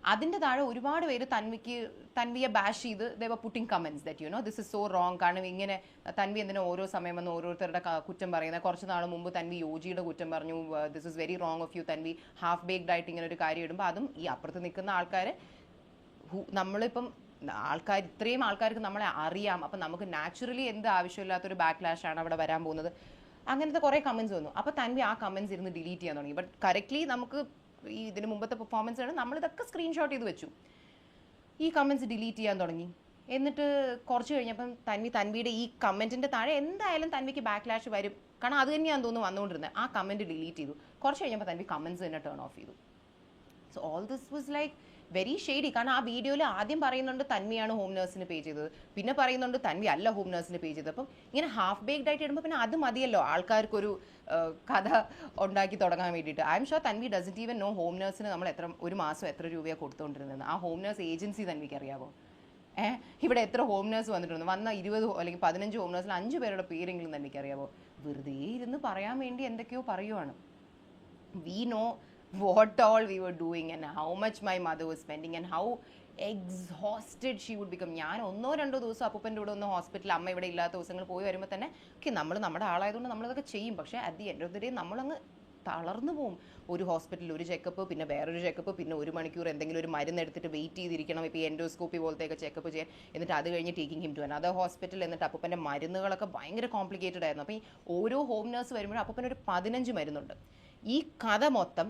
അതിൻ്റെ താഴെ ഒരുപാട് പേര് തൻവിയെ ബാഷ് ചെയ്ത് they were putting comments that you know this is so wrong. കാരണം ഇങ്ങനെ തൻവി എന്തിനാ ഓരോ സമയം വന്ന് ഓരോരുത്തരുടെ കുറ്റം പറയുന്നത്. കുറച്ച് നാൾ മുമ്പ് തൻവി യോജിയുടെ കുറ്റം പറഞ്ഞു. This is very wrong of you Tanvi, half baked ആയിട്ട് ഇങ്ങനെ ഒരു കാര്യം ഇടുമ്പോൾ അതും ഈ അപ്പുറത്ത് നിൽക്കുന്ന ആൾക്കാർ നമ്മളിപ്പം ഇത്രയും ആൾക്കാർക്ക് നമ്മളെ അറിയാം. അപ്പം നമുക്ക് നാച്ചുറലി എന്ത് ആവശ്യമില്ലാത്തൊരു ബാക്ക്ലാഷാണ് അവിടെ വരാൻ പോകുന്നത്. അങ്ങനത്തെ കുറേ കമൻറ്റ്സ് വന്നു. അപ്പോൾ തൻവി ആ കമൻറ്റ്സ് ഇരുന്ന് ഡിലീറ്റ് ചെയ്യാൻ തുടങ്ങി. ബട്ട് കറക്റ്റ്ലി നമുക്ക് ഈ ഇതിന് മുമ്പത്തെ പെർഫോമൻസ് ആണ് നമ്മളിതൊക്കെ സ്ക്രീൻഷോട്ട് ചെയ്ത് വെച്ചു. ഈ കമൻറ്റ്സ് ഡിലീറ്റ് ചെയ്യാൻ തുടങ്ങി. എന്നിട്ട് കുറച്ച് കഴിഞ്ഞപ്പം തൻവിയുടെ ഈ കമൻറ്റിൻ്റെ താഴെ എന്തായാലും തൻവിക്ക് ബാക്ക്ലാഷ് വരും, കാരണം അത് തന്നെയാണെന്ന് തോന്നുന്നു വന്നുകൊണ്ടിരുന്നത്. ആ കമൻറ്റ് ഡിലീറ്റ് ചെയ്തു. കുറച്ച് കഴിഞ്ഞപ്പോൾ തൻവി കമൻറ്റ്സ് തന്നെ ടേൺ ഓഫ് ചെയ്തു. So all this was like very shady. കാരണം ആ വീഡിയോയിൽ ആദ്യം പറയുന്നുണ്ട് തൻവിയാണ് ഹോം നേഴ്സിന് പേ ചെയ്തത്, പിന്നെ പറയുന്നുണ്ട് തൻവി അല്ല ഹോം നേഴ്സിന് പേ ചെയ്തത്. അപ്പം ഇങ്ങനെ ഹാഫ് ബേക്ഡ് ആയിട്ട് ഇടുമ്പോൾ പിന്നെ അത് മതിയല്ലോ ആൾക്കാർക്കൊരു കഥ ഉണ്ടാക്കി തുടങ്ങാൻ വേണ്ടിയിട്ട്. I'm sure Thanvi doesn't even know home നേഴ്സിന് നമ്മൾ ഒരു മാസം എത്ര രൂപയാണ് കൊടുത്തുകൊണ്ടിരുന്നത്. ആ ഹോം നേഴ്സ് ഏജൻസി തൻവിക്ക് അറിയാമോ? ഇവിടെ എത്ര ഹോം നേഴ്സ് വന്നിട്ടുണ്ട്? വന്ന 20 അല്ലെങ്കിൽ 15 ഹോം നേഴ്സിൽ 5 പേരുടെ പേരെങ്കിലും തൻവിക്ക് അറിയാമോ? വെറുതെ ഇരുന്ന് പറയാൻ വേണ്ടി എന്തൊക്കെയോ പറയുവാണ്. We know what all we were doing and how much my mother was spending and how exhausted she would become. ഞാൻ 1-2 ദിവസം അപ്പൂപ്പൻ്റെ കൂടെ ഒന്ന് ഹോസ്പിറ്റലിൽ അമ്മ ഇവിടെ ഇല്ലാത്ത ദിവസങ്ങൾ പോയി വരുമ്പോൾ തന്നെ നമ്മൾ നമ്മുടെ ആളായതുകൊണ്ട് നമ്മളിതൊക്കെ ചെയ്യും. പക്ഷേ at the end of the day നമ്മളങ്ങ് തളർന്നു പോവും. ഒരു ഹോസ്പിറ്റലിൽ ഒരു ചെക്കപ്പ്, പിന്നെ വേറൊരു ചെക്കപ്പ്, പിന്നെ 1 മണിക്കൂർ എന്തെങ്കിലും ഒരു മരുന്ന് എടുത്തിട്ട് വെയിറ്റ് ചെയ്തിരിക്കണം. ഇപ്പോൾ ഈ എൻഡോസ്കോപ്പി പോലത്തെയൊക്കെ ചെക്കപ്പ് ചെയ്യാൻ. എന്നിട്ട് അത് കഴിഞ്ഞ് taking him to another hospital. എന്നിട്ട് അപ്പൂപ്പൻ്റെ മരുന്നുകളൊക്കെ ഭയങ്കര കോംപ്ലിക്കേറ്റഡ് ആയിരുന്നു. അപ്പോൾ ഈ ഓരോ ഹോം നേഴ്സ് വരുമ്പോഴും അപ്പൂപ്പന് ഒരു 15 മരുന്നുണ്ട്. ഈ കഥ മൊത്തം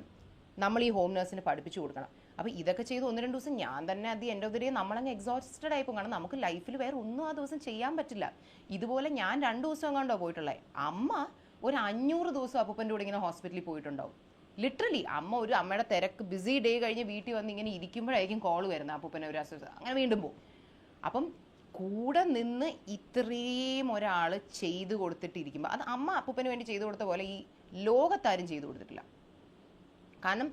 നമ്മൾ ഈ ഹോം നേഴ്സിന് പഠിപ്പിച്ചു കൊടുക്കണം. അപ്പോൾ ഇതൊക്കെ ചെയ്ത് 1-2 ദിവസം ഞാൻ തന്നെ at the end of the day നമ്മളങ്ങ് എക്സോസ്റ്റഡ് ആയിപ്പോൾ. കാരണം നമുക്ക് ലൈഫിൽ വേറെ ഒന്നും ആ ദിവസം ചെയ്യാൻ പറ്റില്ല. ഇതുപോലെ ഞാൻ 2 ദിവസം കണ്ടോ പോയിട്ടുള്ളത്. അമ്മ ഒരു 500 ദിവസം അപ്പൂപ്പൻ്റെ കൂടെ ഇങ്ങനെ ഹോസ്പിറ്റലിൽ പോയിട്ടുണ്ടാവും. ലിറ്ററലി അമ്മയുടെ തിരക്ക് ബിസി ഡേ കഴിഞ്ഞ് വീട്ടിൽ വന്ന് ഇങ്ങനെ ഇരിക്കുമ്പോഴായിരിക്കും കോൾ വരുന്നത്. അപ്പൂപ്പനെ ഒരു അസുഖം അങ്ങനെ വീണ്ടും പോകും. അപ്പം കൂടെ നിന്ന് ഇത്രയും ഒരാൾ ചെയ്തു കൊടുത്തിട്ടിരിക്കുമ്പോൾ അത് അമ്മ അപ്പൂപ്പന് വേണ്ടി ചെയ്തു കൊടുത്ത പോലെ ഈ ലോകത്താരും ചെയ്തു കൊടുത്തിട്ടില്ല. കാരണം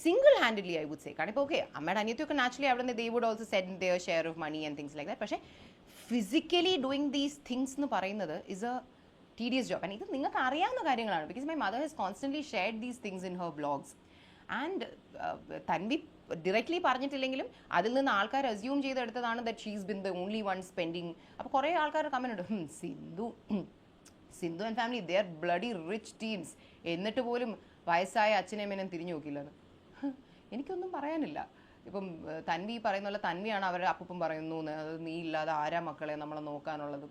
single handedly I would say. കാരണം ഇപ്പോൾ ഓക്കെ അമ്മയുടെ അനിയത്തിയൊക്കെ നാച്ചുറലി അവിടെ നിന്ന് they would also send their share of money and things like that. പക്ഷേ ഫിസിക്കലി ഡൂയിങ് ദീസ് തിങ്സ് എന്ന് പറയുന്നത് is a tedious job. And ഇത് നിങ്ങൾക്ക് അറിയാവുന്ന കാര്യങ്ങളാണ്. Because my mother has constantly shared these things in her vlogs. And Thanvi directly പറഞ്ഞിട്ടില്ലെങ്കിലും അതിൽ നിന്ന് ആൾക്കാർ അസ്യൂം ചെയ്തെടുത്തതാണ് that she's been the only one spending. അപ്പോൾ കുറേ ആൾക്കാർ കമന്റ് ഉണ്ട്, Sindhu and family they are bloody rich teams, എന്നിട്ട് പോലും വയസ്സായ അച്ഛനമ്മേനും തിരിഞ്ഞു നോക്കില്ലെന്ന്. എനിക്കൊന്നും പറയാനില്ല. ഇപ്പം തൻവി പറയുന്ന പോലെ തൻവിയാണ് അവരുടെ അപ്പൂപ്പൻ പറയുന്നു, അത് നീ ഇല്ലാതെ ആരാ മക്കളെ നമ്മളെ നോക്കാനുള്ളത്.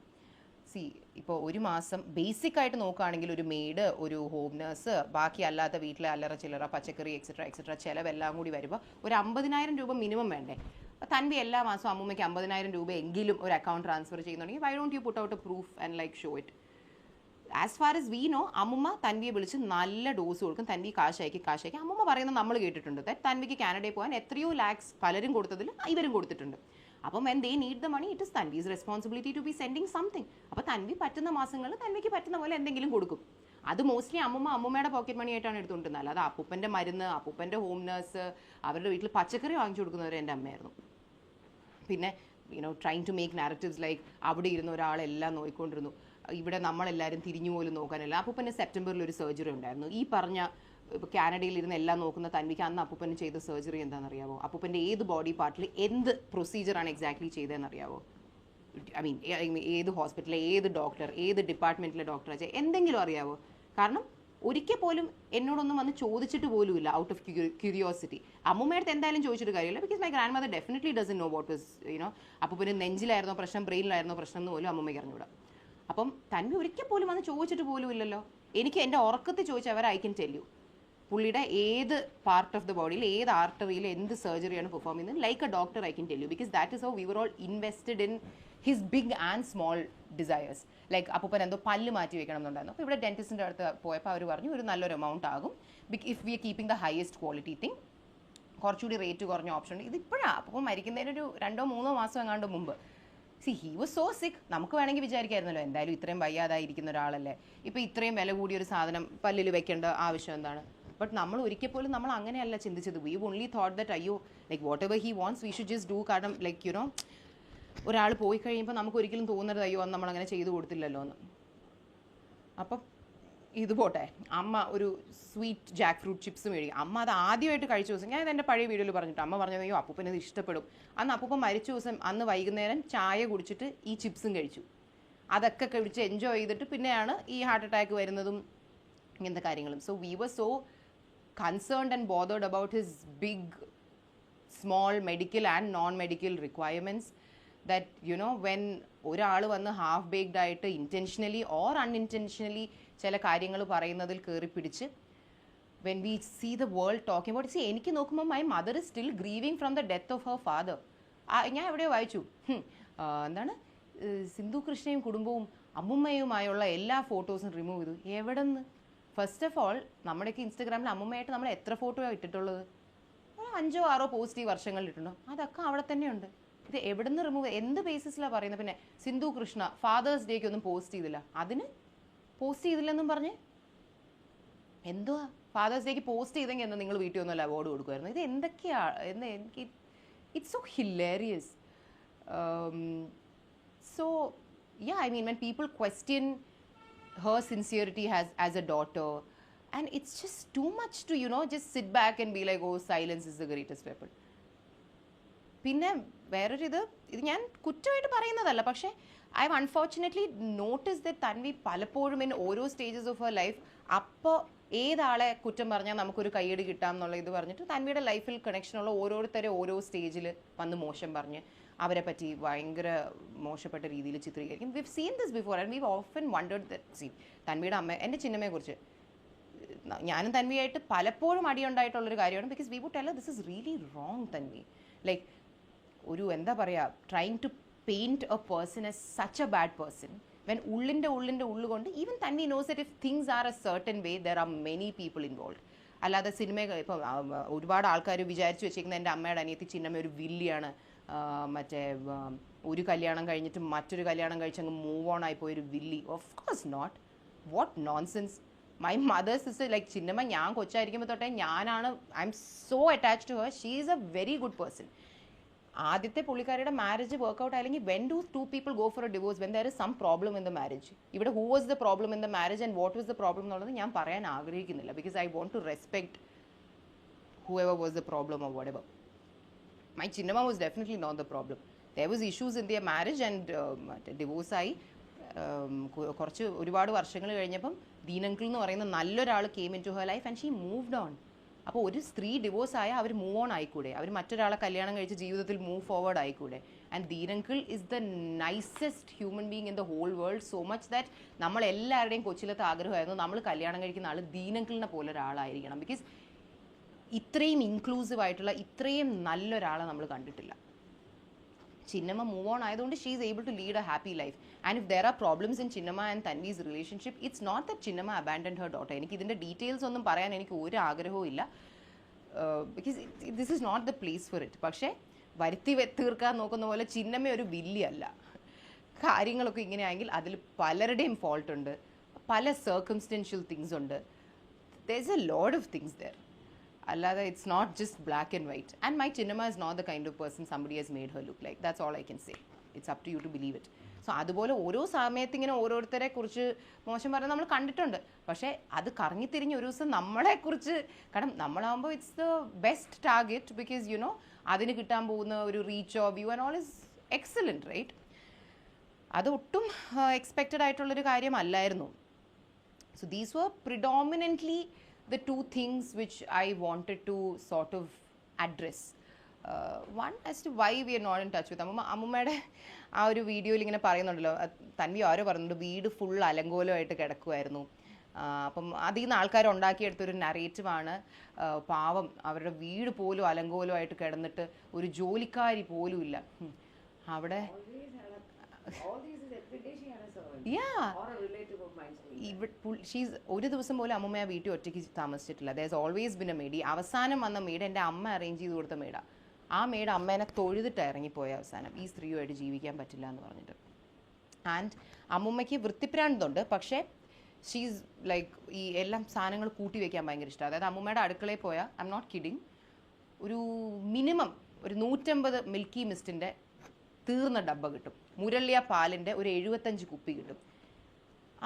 ഇപ്പോൾ ഒരു മാസം ബേസിക് ആയിട്ട് നോക്കുകയാണെങ്കിൽ ഒരു മെയ്ഡ്, ഒരു ഹോം നേഴ്സ്, ബാക്കി അല്ലാത്ത വീട്ടിലെ അല്ലറ ചില്ലറ പച്ചക്കറി എക്സെട്ര ചിലവെല്ലാം കൂടി വരുമ്പോൾ ഒരു 50,000 രൂപ മിനിമം വേണ്ടേ? തൻവി എല്ലാ മാസവും അമ്മൂമ്മയ്ക്ക് 50,000 രൂപ എങ്കിലും ഒരു അക്കൗണ്ട് ട്രാൻസ്ഫർ ചെയ്യുന്നുണ്ടെങ്കിൽ why don't you put out A proof and like show it? As far as we know അമ്മുമ്മ തൻവിയെ വിളിച്ച് നല്ല ഡോസ് കൊടുക്കും. തൻവി കാശാക്കി അമ്മുമ്മ പറയുന്നത് നമ്മൾ കേട്ടിട്ടുണ്ട്. തൻവിക്ക് കാനഡയിൽ പോകാൻ എത്രയോ ലാക്സ് പലരും കൊടുത്തതിൽ ഇവരും കൊടുത്തിട്ടുണ്ട്. അപ്പം when they need the money it is Thanvi's responsibility to be sending something. അപ്പോൾ തൻവി പറ്റുന്ന മാസങ്ങളിൽ തൻവിക്ക് പറ്റുന്ന പോലെ എന്തെങ്കിലും കൊടുക്കും. അത് മോസ്റ്റ്ലി അമ്മുമ്മയുടെ പോക്കറ്റ് മണി ആയിട്ടാണ് എടുത്തുകൊണ്ടിരുന്നത്. അല്ലാതെ അപ്പൂപ്പൻ്റെ മരുന്ന്, അപ്പൂപ്പൻ്റെ ഹോം നേഴ്സ്, അവരുടെ വീട്ടിൽ പച്ചക്കറി വാങ്ങിച്ചു കൊടുക്കുന്നവർ എൻ്റെ അമ്മയായിരുന്നു. പിന്നെ trying to make narratives like അവിടെ ഇരുന്ന ഒരാളെല്ലാം നോക്കിക്കൊണ്ടിരുന്നു, ഇവിടെ നമ്മളെല്ലാവരും തിരിഞ്ഞു പോലും നോക്കാനില്ല. അപ്പൂപ്പന് സെപ്റ്റംബറിൽ ഒരു സർജറി ഉണ്ടായിരുന്നു. ഈ പറഞ്ഞ ഇപ്പോൾ കാനഡയിൽ ഇരുന്ന് എല്ലാം നോക്കുന്ന തൻവിക്ക് അന്ന് അപ്പൂപ്പന് ചെയ്ത സർജറി എന്താണെന്നറിയാവോ? അപ്പൂപ്പൻ്റെ ഏത് ബോഡി പാർട്ടിൽ എന്ത് പ്രൊസീജിയറാണ് എക്സാക്ട്ലി ചെയ്തതെന്നറിയാവോ? ഐ മീൻ ഏത് ഹോസ്പിറ്റലിലെ ഏത് ഡോക്ടർ, ഏത് ഡിപ്പാർട്ട്മെൻറ്റിലെ ഡോക്ടർ എന്തെങ്കിലും അറിയാവോ? കാരണം ഒരിക്കൽ പോലും എന്നോടൊന്നും വന്ന് ചോദിച്ചിട്ട് പോലുമില്ല ഔട്ട് ഓഫ് ക്യൂരിയോസിറ്റി. അമ്മൂമ്മയുടെ എന്തായാലും ചോദിച്ചിട്ട് കാര്യമില്ല. Because my grandmother definitely doesn't know what is അപ്പൂപ്പന് നെഞ്ചിലായിരുന്നോ പ്രശ്നം, ബ്രെയിനിലായിരുന്നോ പ്രശ്നം എന്ന് പോലും അമ്മൂമ്മയ്ക്ക് അറിഞ്ഞൂടാ. അപ്പം തൻവി ഒരിക്കൽ പോലും വന്ന് ചോദിച്ചിട്ട് പോലും ഇല്ലല്ലോ. എനിക്ക് എൻ്റെ ഉറക്കത്തിൽ ചോദിച്ചവർ ഐ ക്യാൻ ടെൽ യു പുള്ളിയുടെ ഏത് പാർട്ട് ഓഫ് ദ ബോഡിയിൽ ഏത് ആർട്ടറിയിൽ എന്ത് സർജറിയാണ് പെർഫോം ചെയ്യുന്നത് like a doctor I can tell you. Because that is how we were all invested in his big and small desires. Like അപ്പൂപ്പൻ എന്തോ പല്ല് മാറ്റി വെക്കണം എന്നുണ്ടായിരുന്നു. അപ്പോൾ ഇവിടെ ഡെന്റിസ്റ്റിൻ്റെ അടുത്ത് പോയപ്പോൾ അവർ പറഞ്ഞു ഒരു നല്ലൊരു എമൗണ്ട് ആകും if we R keeping the highest quality thing. കുറച്ചുകൂടി റേറ്റ് കുറഞ്ഞ ഓപ്ഷൻ ഉണ്ട്. ഇതിപ്പോഴാണ് അപ്പോൾ മരിക്കുന്നതിനൊരു 2-3 മാസം എങ്ങാണ്ട് മുമ്പ്. ഹി വാസ് സോ സിക്ക്. നമുക്ക് വേണമെങ്കിൽ വിചാരിക്കായിരുന്നല്ലോ എന്തായാലും ഇത്രയും വയ്യാതായിരിക്കുന്ന ഒരാളല്ലേ, ഇപ്പോൾ ഇത്രയും വില കൂടിയൊരു സാധനം പല്ലിൽ വെക്കേണ്ട ആവശ്യം എന്താണ്? ബട്ട് നമ്മൾ ഒരിക്കൽ പോലും നമ്മൾ അങ്ങനെയല്ല ചിന്തിച്ചത്. വി ഓൺലി തോട്ട് ദറ്റ് അയ്യോ like what ever he wants we should just do. കാരണം ലൈക്ക് ഒരാൾ പോയി കഴിയുമ്പോൾ നമുക്ക് ഒരിക്കലും തോന്നരുത് അയ്യോ അന്ന് നമ്മളങ്ങനെ ചെയ്തു കൊടുത്തില്ലല്ലോ എന്ന്. അപ്പം ഇത് പോട്ടെ, അമ്മ ഒരു സ്വീറ്റ് ജാക്ക് ഫ്രൂട്ട് ചിപ്സ് മേടിക്കും. അമ്മ അത് ആദ്യമായിട്ട് കഴിച്ച ദിവസം, ഞാൻ എൻ്റെ പഴയ വീഡിയോയിൽ പറഞ്ഞിട്ട്, അമ്മ പറഞ്ഞത് അയ്യോ അപ്പൂപ്പന് ഇത് ഇഷ്ടപ്പെടും. അന്ന് അപ്പൂപ്പൻ മരിച്ച ദിവസം അന്ന് വൈകുന്നേരം ചായ കുടിച്ചിട്ട് ഈ ചിപ്സും കഴിച്ചു. അതൊക്കെ കഴിച്ച് എൻജോയ് ചെയ്തിട്ട് പിന്നെയാണ് ഈ ഹാർട്ട് അറ്റാക്ക് വരുന്നതും ഇങ്ങനത്തെ കാര്യങ്ങളും. So we were so concerned and bothered about his big small medical and non medical requirements that you know when ഒരാൾ വന്ന് ഹാഫ് ബേക്ക്ഡ് ആയിട്ട് ഇൻറ്റൻഷനലി ഓർ അൺഇൻറ്റൻഷനലി ചില കാര്യങ്ങൾ പറയുന്നതിൽ കയറി പിടിച്ച് when we see the world talking about, see എനിക്ക് നോക്കുമ്പോൾ my mother is still grieving from the death of her father. ഞാൻ എവിടെയോ വായിച്ചു, എന്താണ് സിന്ധു കൃഷ്ണയും കുടുംബവും അമ്മുമ്മയുമായുള്ള എല്ലാ ഫോട്ടോസും റിമൂവ് ചെയ്തു. എവിടെ നിന്ന്? ഫസ്റ്റ് ഓഫ് ഓൾ നമ്മുടെയൊക്കെ ഇൻസ്റ്റാഗ്രാമിൽ അമ്മുമ്മയായിട്ട് നമ്മൾ എത്ര ഫോട്ടോയാണ് ഇട്ടിട്ടുള്ളത്? 5 or 6 പോസ്റ്റ് ഈ വർഷങ്ങളിൽ ഇട്ടിട്ടുണ്ടോ? അതൊക്കെ അവിടെ തന്നെയുണ്ട്. ഇത് എവിടെ നിന്ന് റിമൂവ്, എന്ത് ബേസിസിലാണ് പറയുന്നത്? പിന്നെ സിന്ധു കൃഷ്ണ ഫാദേഴ്സ് ഡേക്ക് ഒന്നും പോസ്റ്റ് ചെയ്തില്ല, അതിന് പോസ്റ്റ് ചെയ്തില്ലെന്നും പറഞ്ഞ് എന്തുവാ? ഫാദേഴ്സ് ഡേക്ക് പോസ്റ്റ് ചെയ്തെങ്കിൽ എന്താ നിങ്ങൾ വീട്ടിൽ ഒന്നുമല്ല അവാർഡ് കൊടുക്കുമായിരുന്നു? ഇത് എന്തൊക്കെയാണ് എന്ന് എനിക്ക് it's so hilarious. So yeah, I mean when people question her sincerity as a daughter, and it's just too much to just sit back and be like, oh, silence is the greatest weapon. പിന്നെ വേറൊരു ഇത് ഞാൻ കുറ്റമായിട്ട് പറയുന്നതല്ല, പക്ഷേ I have unfortunately notice that Tanvi പലപ്പോഴും in ഓരോ stages of her life അപ്പോൾ ഏതാളെ കുറ്റം പറഞ്ഞാൽ നമുക്കൊരു കയ്യടി കിട്ടാം എന്നുള്ള ഇത് പറഞ്ഞിട്ട് തൻവിയുടെ ലൈഫിൽ കണക്ഷനുള്ള ഓരോരുത്തരെ ഓരോ സ്റ്റേജിൽ വന്ന് മോശം പറഞ്ഞ് അവരെ പറ്റി ഭയങ്കര മോശപ്പെട്ട രീതിയിൽ ചിത്രീകരിക്കും. We've seen this before and we've often wondered that. See തൻവിയുടെ അമ്മ, എൻ്റെ ചിന്നമ്മയെക്കുറിച്ച് ഞാനും തൻവിയായിട്ട് പലപ്പോഴും അടിയുണ്ടായിട്ടുള്ളൊരു കാര്യമാണ്. Because we would tell her this is really wrong Thanvi. Like ഒരു എന്താ പറയുക, trying to paint a person as such a bad person when ഉള്ളിൻ്റെ ഉള്ളുകൊണ്ട് even Tanvi knows that if things are a certain way there are many people involve. അല്ലാതെ cinema ഇപ്പം ഒരുപാട് ആൾക്കാർ വിചാരിച്ചു വെച്ചിരിക്കുന്നത് എൻ്റെ അമ്മയുടെ അനിയത്തി ചിന്നമ്മ ഒരു വില്ലിയാണ്, മറ്റേ ഒരു കല്യാണം കഴിഞ്ഞിട്ട് മറ്റൊരു കല്യാണം കഴിച്ചങ്ങ് മൂവ് ഓൺ ആയിപ്പോയൊരു വില്ലി. Of course not. What nonsense. My mother's sister like ചിന്നമ്മ ഞാൻ കൊച്ചായിരിക്കുമ്പോൾ തൊട്ടേ ഞാനാണ്, I'm so attached to her. She is a very good person. ആദ്യത്തെ പുള്ളിക്കാരിയുടെ മാരേജ് വർക്ക്ഔട്ട് അല്ലെങ്കിൽ when do 2 people go for a divorce when there is some problem in the marriage? ഇവിടെ who was the problem in the marriage and what was the problem എന്നുള്ളത് ഞാൻ പറയാൻ ആഗ്രഹിക്കുന്നില്ല. Because I want to respect whoever was the problem or whatever. My Chinnamma was definitely not the problem. There was issues in their marriage and divorce ആയി കുറച്ച് ഒരുപാട് വർഷങ്ങൾ കഴിഞ്ഞപ്പം ദീനങ്കിൾ എന്ന് പറയുന്ന നല്ലൊരാൾ came into her life and she moved on. അപ്പോൾ ഒരു സ്ത്രീ ഡിവോഴ്സ് ആയാൽ അവർ മൂവ് ഓൺ ആയിക്കൂടെ? അവർ മറ്റൊരാളെ കല്യാണം കഴിച്ച് ജീവിതത്തിൽ മൂവ് ഫോർവേഡ് ആയിക്കൂടെ? And Deen uncle is the nicest human being in the whole world. So much that നമ്മളെല്ലാവരുടെയും കൊച്ചിലത്തെ ആഗ്രഹമായിരുന്നു നമ്മൾ കല്യാണം കഴിക്കുന്ന ആൾ ദീനങ്കിളിനെ പോലെ ഒരാളായിരിക്കണം. ബിക്കോസ് ഇത്രയും ഇൻക്ലൂസീവ് ആയിട്ടുള്ള ഇത്രയും നല്ലൊരാളെ നമ്മൾ കണ്ടിട്ടില്ല. ചിന്നമ്മ മൂവ് ഓൺ ആയതുകൊണ്ട് she is able to lead a happy life. And if there are problems in ചിന്നമ്മ and Thanvi's relationship, it's not that ചിന്നമ്മ അബാൻഡൻഡ് ഹർ ഡോട്ടർ. എനിക്ക് ഇതിൻ്റെ ഡീറ്റെയിൽസ് ഒന്നും പറയാൻ എനിക്ക് ഒരു ആഗ്രഹവും ഇല്ല. Because this is not the place for it. പക്ഷേ വരുത്തി തീർക്കാൻ നോക്കുന്ന പോലെ ചിന്നമ്മ ഒരു വില്ലിയല്ല. കാര്യങ്ങളൊക്കെ ഇങ്ങനെയാണെങ്കിൽ അതിൽ പലരുടെയും ഫോൾട്ട് ഉണ്ട്, പല സർക്കംസ്റ്റൻഷ്യൽ തിങ്സ് ഉണ്ട്. There is a load of things there. അല്ലാതെ it's not just black and white. And my ചിന്നമ്മ is not the kind of person somebody has made her look like. That's all I can say. It's up to you to believe it. So അതുപോലെ ഓരോ സമയത്ത് ഇങ്ങനെ ഓരോരുത്തരെ കുറിച്ച് മോശം പറഞ്ഞാൽ നമ്മൾ കണ്ടിട്ടുണ്ട്. പക്ഷേ അത് കറങ്ങിത്തിരിഞ്ഞ് ഒരു ദിവസം നമ്മളെക്കുറിച്ച്, കാരണം നമ്മളാകുമ്പോൾ it's the best target because you know അതിന് കിട്ടാൻ പോകുന്ന ഒരു reach of view and all is excellent, right? അത് ഒട്ടും എക്സ്പെക്റ്റഡ് ആയിട്ടുള്ളൊരു കാര്യമല്ലായിരുന്നു. So these were predominantly the 2 things which I wanted to sort of address. One as to why we are not in touch with അമ്മുമ്മയുടെ ആ ഒരു വീഡിയോയിൽ ഇങ്ങനെ പറയുന്നുണ്ടല്ലോ, തൻവി ആരോ പറയുന്നുണ്ട് വീട് ഫുൾ അലങ്കോലമായിട്ട് കിടക്കുമായിരുന്നു. അപ്പം അതിൽ നിന്ന് ആൾക്കാർ ഉണ്ടാക്കിയെടുത്തൊരു നറേറ്റീവാണ് പാവം അവരുടെ വീട് പോലും അലങ്കോലമായിട്ട് കിടന്നിട്ട് ഒരു ജോലിക്കാരി പോലും ഇല്ല അവിടെ. ഷീസ് ഒരു ദിവസം പോലും അമ്മമ്മ ആ വീട്ടിൽ ഒറ്റയ്ക്ക് താമസിച്ചിട്ടില്ല. There is always been a maid. ഈ അവസാനം വന്ന മെയ്ഡ് എൻ്റെ അമ്മ അറേഞ്ച് ചെയ്ത് കൊടുത്ത മെയ്ഡാണ്. ആ മെയ്ഡ് അമ്മേനെ തൊഴുതിട്ട് ഇറങ്ങിപ്പോയ അവസാനം ഈ സ്ത്രീയുമായിട്ട് ജീവിക്കാൻ പറ്റില്ല എന്ന് പറഞ്ഞിട്ട്. ആൻഡ് അമ്മുമ്മയ്ക്ക് വൃത്തിപ്രാന്തുണ്ട്, പക്ഷേ ഷീസ് ലൈക്ക് ഈ എല്ലാം സാധനങ്ങൾ കൂട്ടി വയ്ക്കാൻ ഭയങ്കര ഇഷ്ടമാണ്. അതായത് അമ്മുമ്മയുടെ അടുക്കളയിൽ പോയാൽ ഐ എം നോട്ട് കിഡിങ്, ഒരു മിനിമം ഒരു 150 മിൽക്കി മിസ്റ്റിൻ്റെ തീർന്ന ഡബ്ബ കിട്ടും. മുരളിയ പാലിൻ്റെ ഒരു 75 കുപ്പി കിട്ടും.